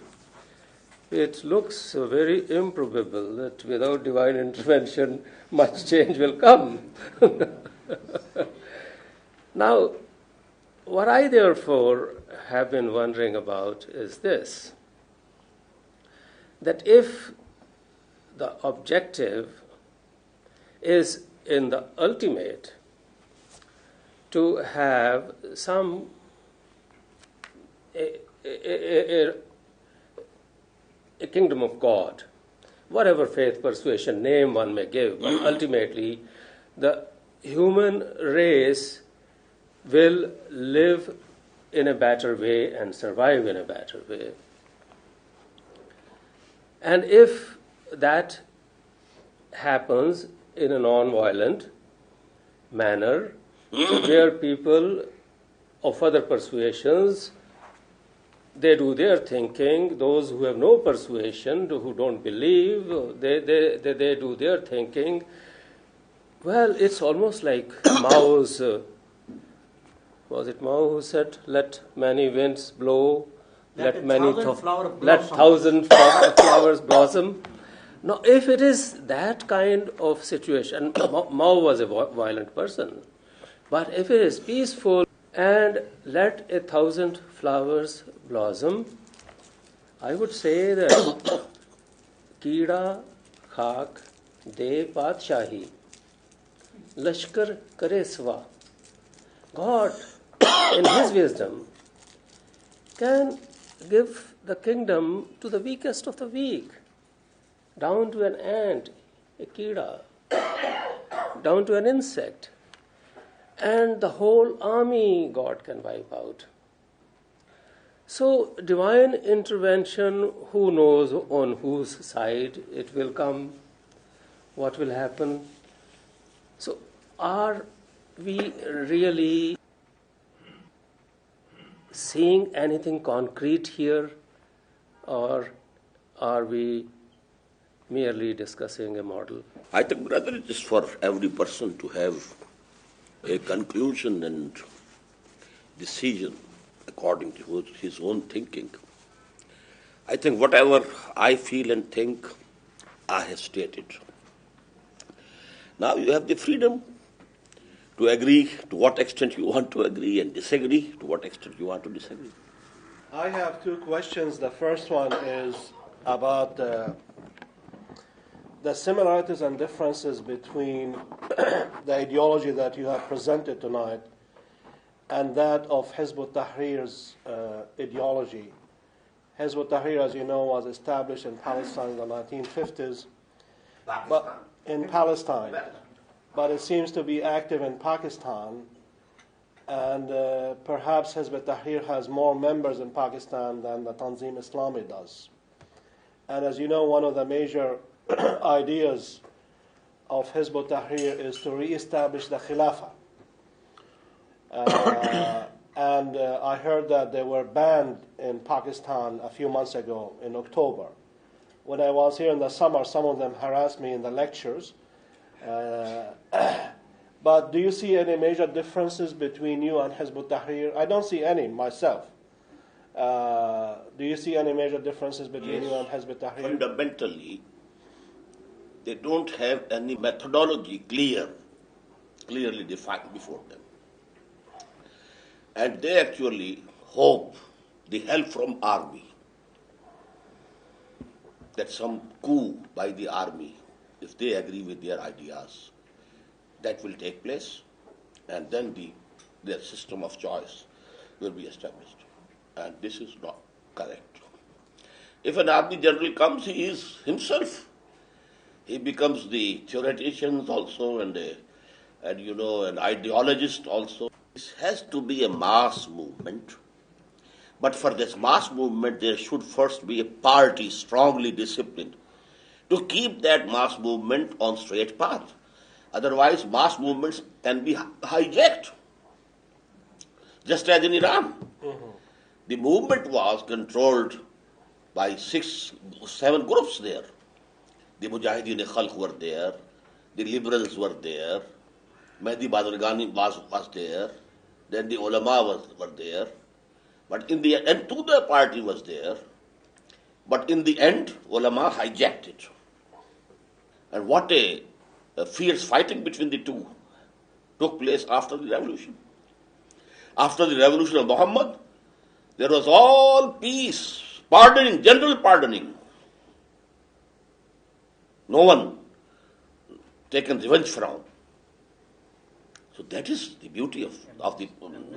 it looks very improbable that without divine intervention, much change will come. Now, what I therefore have been wondering about is this, that if the objective is in the ultimate to have some a kingdom of God, whatever faith, persuasion, name one may give, but ultimately the human race will live in a better way and survive in a better way. And if that happens in a non-violent manner, where people of other persuasions, they do their thinking, those who have no persuasion, who don't believe, they do their thinking, well, it's almost like Mao's Was it Mao who said, let many winds blow, let blossom. thousand flowers blossom? Now, if it is that kind of situation, Mao was a violent person, but if it is peaceful and let 1,000 flowers blossom, I would say that Kida Khak De Padshahi Lashkar Kare Swa. God, in His wisdom, can give the kingdom to the weakest of the weak, down to an ant, a kida, down to an insect, and the whole army God can wipe out. So, divine intervention, who knows on whose side it will come, what will happen. So, are we really seeing anything concrete here, or are we merely discussing a model? I think, brother, it is for every person to have a conclusion and decision according to his own thinking. I think whatever I feel and think, I have stated. Now you have the freedom to agree to what extent you want to agree and disagree to what extent you want to disagree. I have two questions. The first one is about the similarities and differences between the ideology that you have presented tonight and that of Hizb ut-Tahrir's ideology. Hizb ut-Tahrir, as you know, was established in Palestine in the 1950s. But in Palestine. But it seems to be active in Pakistan, and perhaps Hizb ut-Tahrir has more members in Pakistan than the Tanzim Islami does. And as you know, one of the major ideas of Hizb ut-Tahrir is to re-establish the Khilafah. And I heard that they were banned in Pakistan a few months ago in October. When I was here in the summer, some of them harassed me in the lectures. But do you see any major differences between you and Hizb ut-Tahrir? I don't see any myself. Do you see any major differences between you and Hizb ut-Tahrir? Fundamentally, they don't have any methodology clearly defined before them. And they actually hope the help from army, that some coup by the army, if they agree with their ideas, that will take place, and then their system of choice will be established. And this is not correct. If an army general comes, he is himself. He becomes the theoretician also and an ideologist also. This has to be a mass movement. But for this mass movement, there should first be a party strongly disciplined to keep that mass movement on straight path. Otherwise, mass movements can be hijacked. Just as in Iran. The movement was controlled by 6-7 groups there. The Mujahideen-e-Khalq were there, the liberals were there, Mehdi Bazargani was there, then the ulama were there, but in the end, the party was there, but in the end, ulama hijacked it. And what a fierce fighting between the two took place after the revolution. After the revolution of Muhammad, there was all peace, pardoning, general pardoning. No one taken revenge from. So that is the beauty of the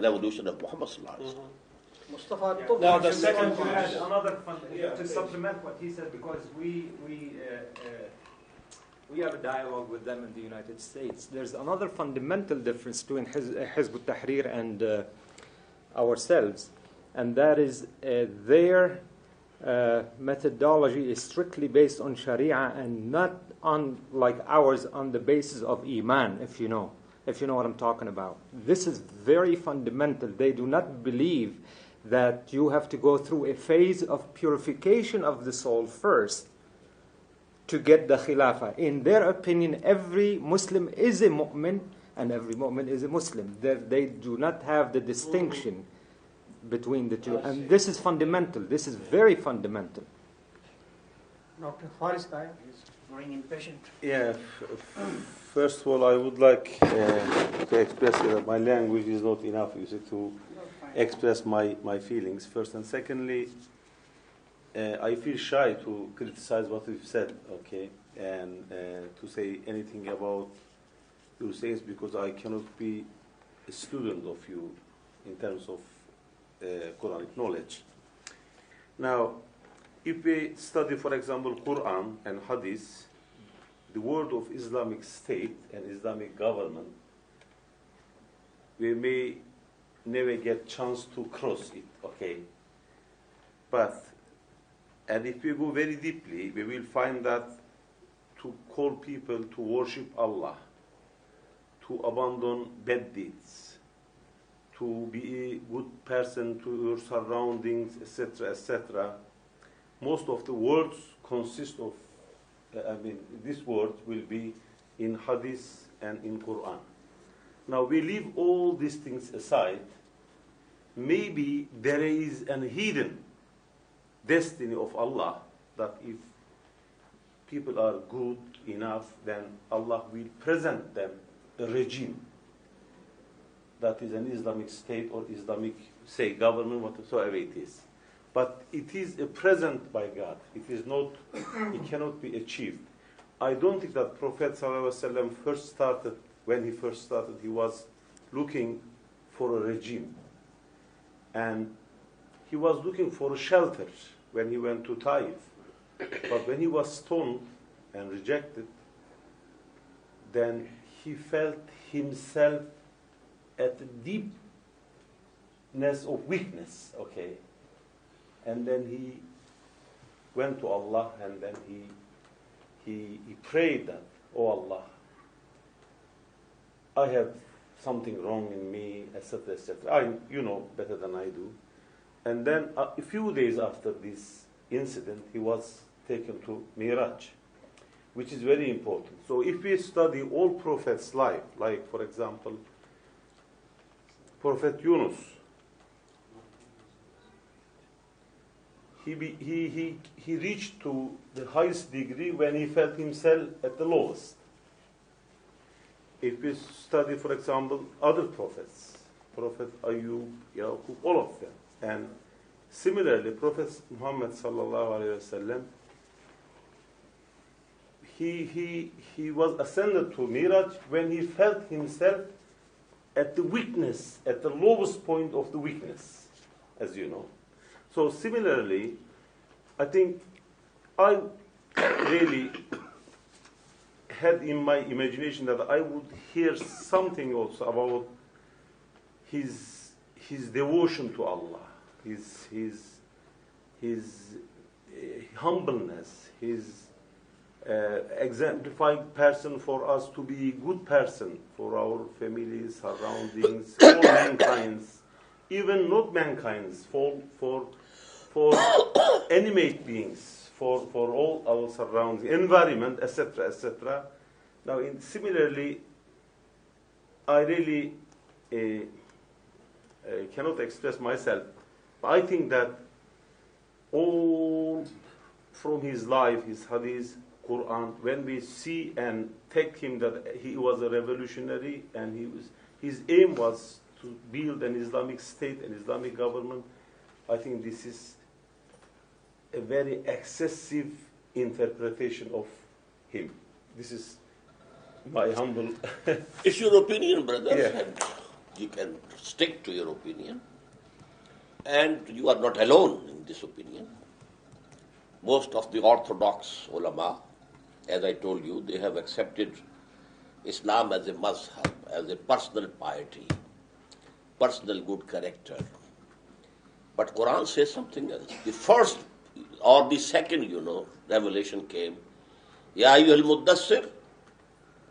revolution of Muhammad sallallahu alaihi wasallam. Now the second to add another to supplement what he said, because we have a dialogue with them in the United States. There's another fundamental difference between Hizb ut-Tahrir and ourselves, and that is their methodology is strictly based on Sharia and not on, like ours, on the basis of Iman, if you know what I'm talking about. This is very fundamental. They do not believe that you have to go through a phase of purification of the soul first to get the Khilafah. In their opinion, every Muslim is a mu'min and every mu'min is a Muslim. They do not have the distinction between the two. And this is fundamental. This is very fundamental. Dr. Faris Kaya is growing impatient. Yeah, first of all, I would like to express that my language is not enough, you see, to express my feelings first. And secondly, I feel shy to criticize what you've said, okay, and to say anything about your sayings because I cannot be a student of you in terms of Quranic knowledge. Now, if we study, for example, Qur'an and Hadith, the word of Islamic State and Islamic government, we may never get chance to cross it, okay? And if we go very deeply, we will find that to call people to worship Allah, to abandon bad deeds, to be a good person to your surroundings, etc., etc., most of the words consist of, this word will be in Hadith and in Qur'an. Now we leave all these things aside. Maybe there is an hidden destiny of Allah that if people are good enough, then Allah will present them a regime that is an Islamic state or Islamic, say, government, whatsoever it is. But it is a present by God. It is not, it cannot be achieved. I don't think that Prophet ﷺ first started, when he first started, he was looking for a regime. And he was looking for a shelter when he went to Taif. But when he was stoned and rejected, then he felt himself at the deepness of weakness, okay? And then he went to Allah, and then he prayed that, oh Allah, I have something wrong in me, etc., etc. You know better than I do. And then a few days after this incident, he was taken to Miraj, which is very important. So if we study all prophets' life, like for example, Prophet Yunus, he reached to the highest degree when he felt himself at the lowest. If we study, for example, other prophets, Prophet Ayub, Yaqub, all of them, and similarly, Prophet Muhammad sallallahu alaihi wasallam, he was ascended to Miraj when he felt himself at the weakness, at the lowest point of the weakness, as you know. So similarly, I think I really had in my imagination that I would hear something also about his devotion to Allah, his humbleness, his exemplifying person for us to be a good person for our families, surroundings, all mankind's, even not mankind's, for animate beings, for all our surroundings, environment, etc., etc. Now, similarly, I really cannot express myself. But I think that all from his life, his hadith, Qur'an, when we see and take him that he was a revolutionary and his aim was to build an Islamic state, an Islamic government, I think this is a very excessive interpretation of him. This is my humble... It's your opinion, brother. Yeah. And you can stick to your opinion. And you are not alone in this opinion. Most of the orthodox ulama, as I told you, they have accepted Islam as a mazhab, as a personal piety, personal good character. But Quran says something else. The first or the second, revelation came. Ya ayyuhal muddassir,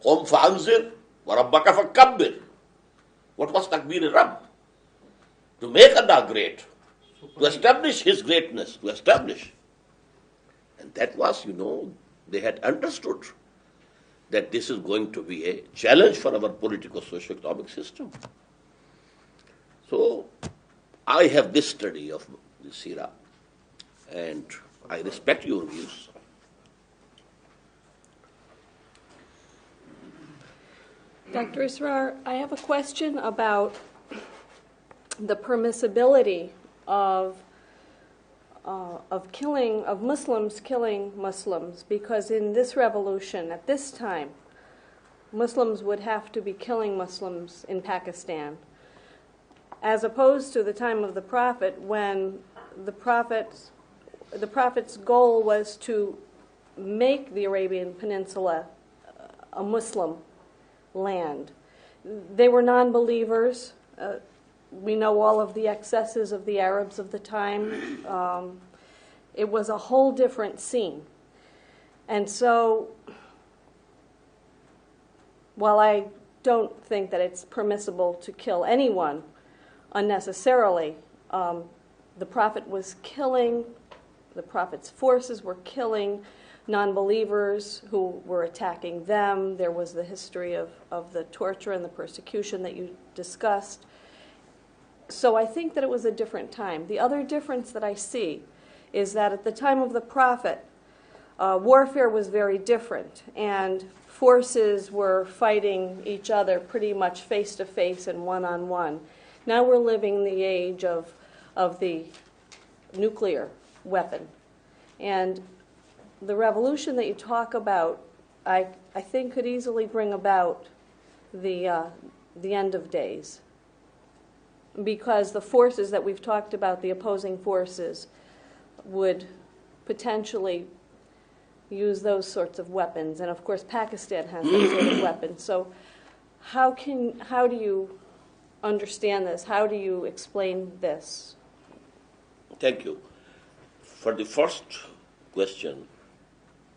qum fa'anzir, wa rabbaka fakabbir. What was takbir Rabb? To make Allah great, to establish His greatness, to establish. And that was, they had understood that this is going to be a challenge for our political socio-economic system. So I have this study of the Sirah, and I respect your views. Dr. Israr, I have a question about the permissibility of Muslims killing Muslims, because in this revolution, at this time, Muslims would have to be killing Muslims in Pakistan, as opposed to the time of the Prophet, when the Prophet's goal was to make the Arabian Peninsula a Muslim land. They were non-believers. We know all of the excesses of the Arabs of the time. It was a whole different scene. And so, while I don't think that it's permissible to kill anyone unnecessarily, the Prophet was killing, the Prophet's forces were killing non-believers who were attacking them. There was the history of the torture and the persecution that you discussed. So I think that it was a different time. The other difference that I see is that at the time of the Prophet, warfare was very different, and forces were fighting each other pretty much face-to-face and one-on-one. Now we're living in the age of the nuclear weapon. And the revolution that you talk about, I think could easily bring about the end of days. Because the forces that we've talked about, the opposing forces, would potentially use those sorts of weapons. And of course, Pakistan has that sort of weapon. So how do you understand this? How do you explain this? Thank you. For the first question,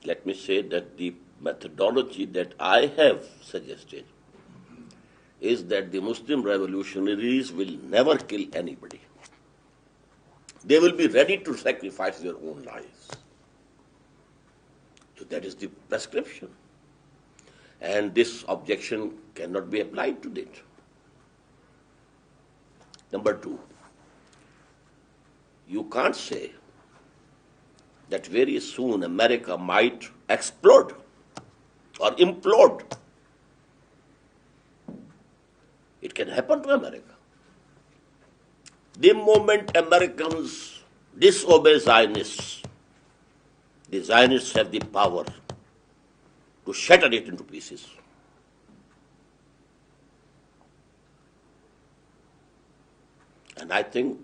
let me say that the methodology that I have suggested is that the Muslim revolutionaries will never kill anybody. They will be ready to sacrifice their own lives. So that is the prescription. And this objection cannot be applied to it. Number two, you can't say that very soon America might explode or implode. It can happen to America. The moment Americans disobey Zionists, the Zionists have the power to shatter it into pieces. And I think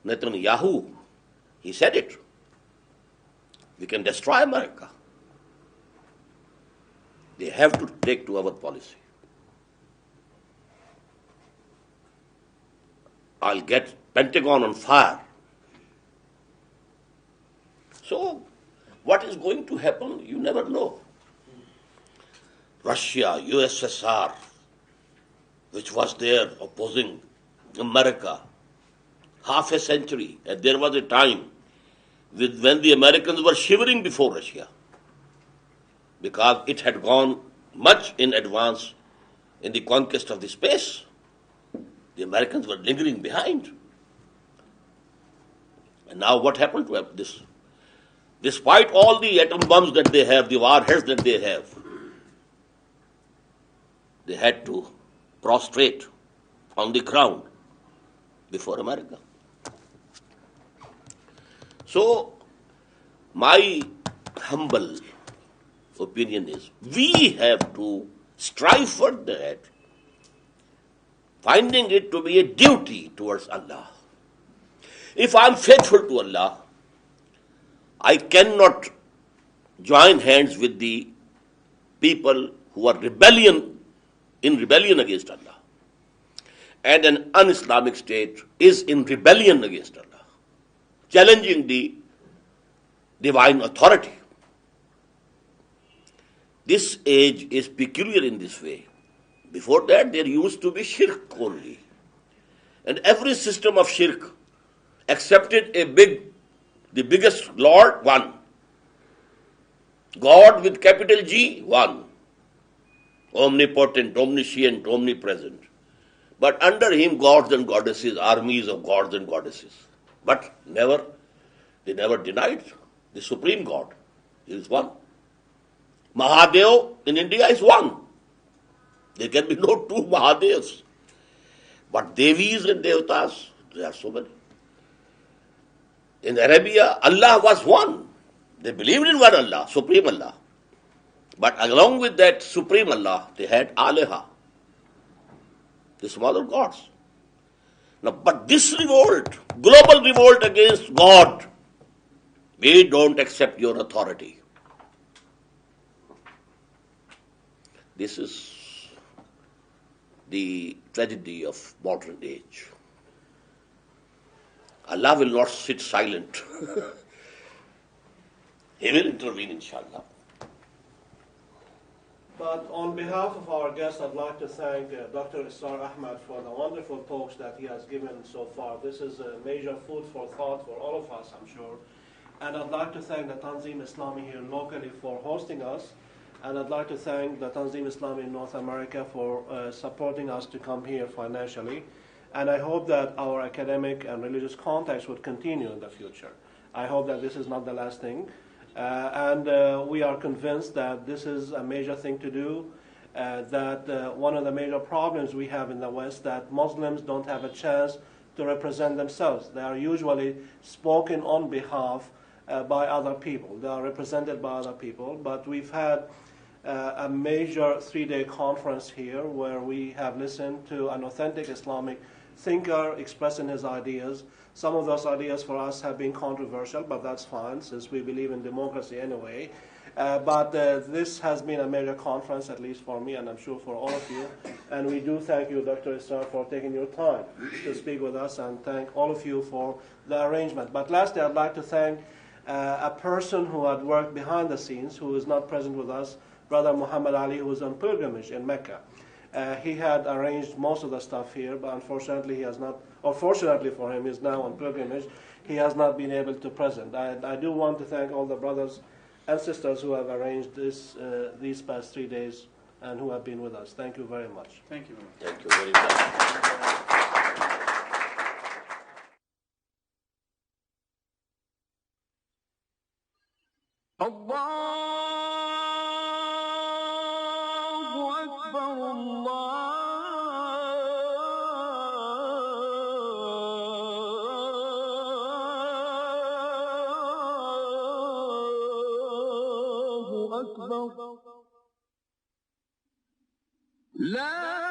Netanyahu, he said it. We can destroy America. They have to take to our policy. I'll get Pentagon on fire. So, what is going to happen, you never know. Russia, USSR, which was there opposing America, half a century, and there was a time when the Americans were shivering before Russia, because it had gone much in advance in the conquest of the space. The Americans were lingering behind. And now what happened to this? Despite all the atom bombs that they have, the warheads that they have, they had to prostrate on the ground before America. So, my humble opinion is, we have to strive for that, finding it to be a duty towards Allah. If I am faithful to Allah, I cannot join hands with the people who are in rebellion against Allah. And an un-Islamic state is in rebellion against Allah, challenging the divine authority. This age is peculiar in this way. Before that, there used to be shirk only. And every system of shirk accepted the biggest Lord, one. God with capital G, one. omnipotent, omniscient, omnipresent. But under him, gods and goddesses, armies of gods and goddesses. But they never denied the supreme God. He is one. Mahadev in India is one. There can be no two Mahadevs. But Devis and Devatas, there are so many. In Arabia, Allah was one. They believed in one Allah, Supreme Allah. But along with that Supreme Allah, they had Aleha, the smaller gods. Now, but this revolt, global revolt against God, we don't accept your authority. This is the tragedy of modern age. Allah will not sit silent. He will intervene, inshallah. But on behalf of our guests, I'd like to thank Dr. Israr Ahmed for the wonderful talks that he has given so far. This is a major food for thought for all of us, I'm sure. And I'd like to thank the Tanzim Islami here locally for hosting us. And I'd like to thank the Tanzim Islami in North America for supporting us to come here financially. And I hope that our academic and religious contacts would continue in the future. I hope that this is not the last thing. And we are convinced that this is a major thing to do, that one of the major problems we have in the West, that Muslims don't have a chance to represent themselves. They are usually spoken on behalf by other people. They are represented by other people, but we've had a major 3-day conference here where we have listened to an authentic Islamic thinker expressing his ideas. Some of those ideas for us have been controversial, but that's fine since we believe in democracy anyway. But this has been a major conference, at least for me, and I'm sure for all of you. And we do thank you, Dr. Israr, for taking your time to speak with us, and thank all of you for the arrangement. But lastly, I'd like to thank a person who had worked behind the scenes, who is not present with us, Brother Muhammad Ali, who is on pilgrimage in Mecca. He had arranged most of the stuff here, but unfortunately he has not, or fortunately for him, he's now on pilgrimage. He has not been able to present. I do want to thank all the brothers and sisters who have arranged this these past 3 days and who have been with us. Thank you very much. Thank you very much. Thank you very much. الله أكبر لا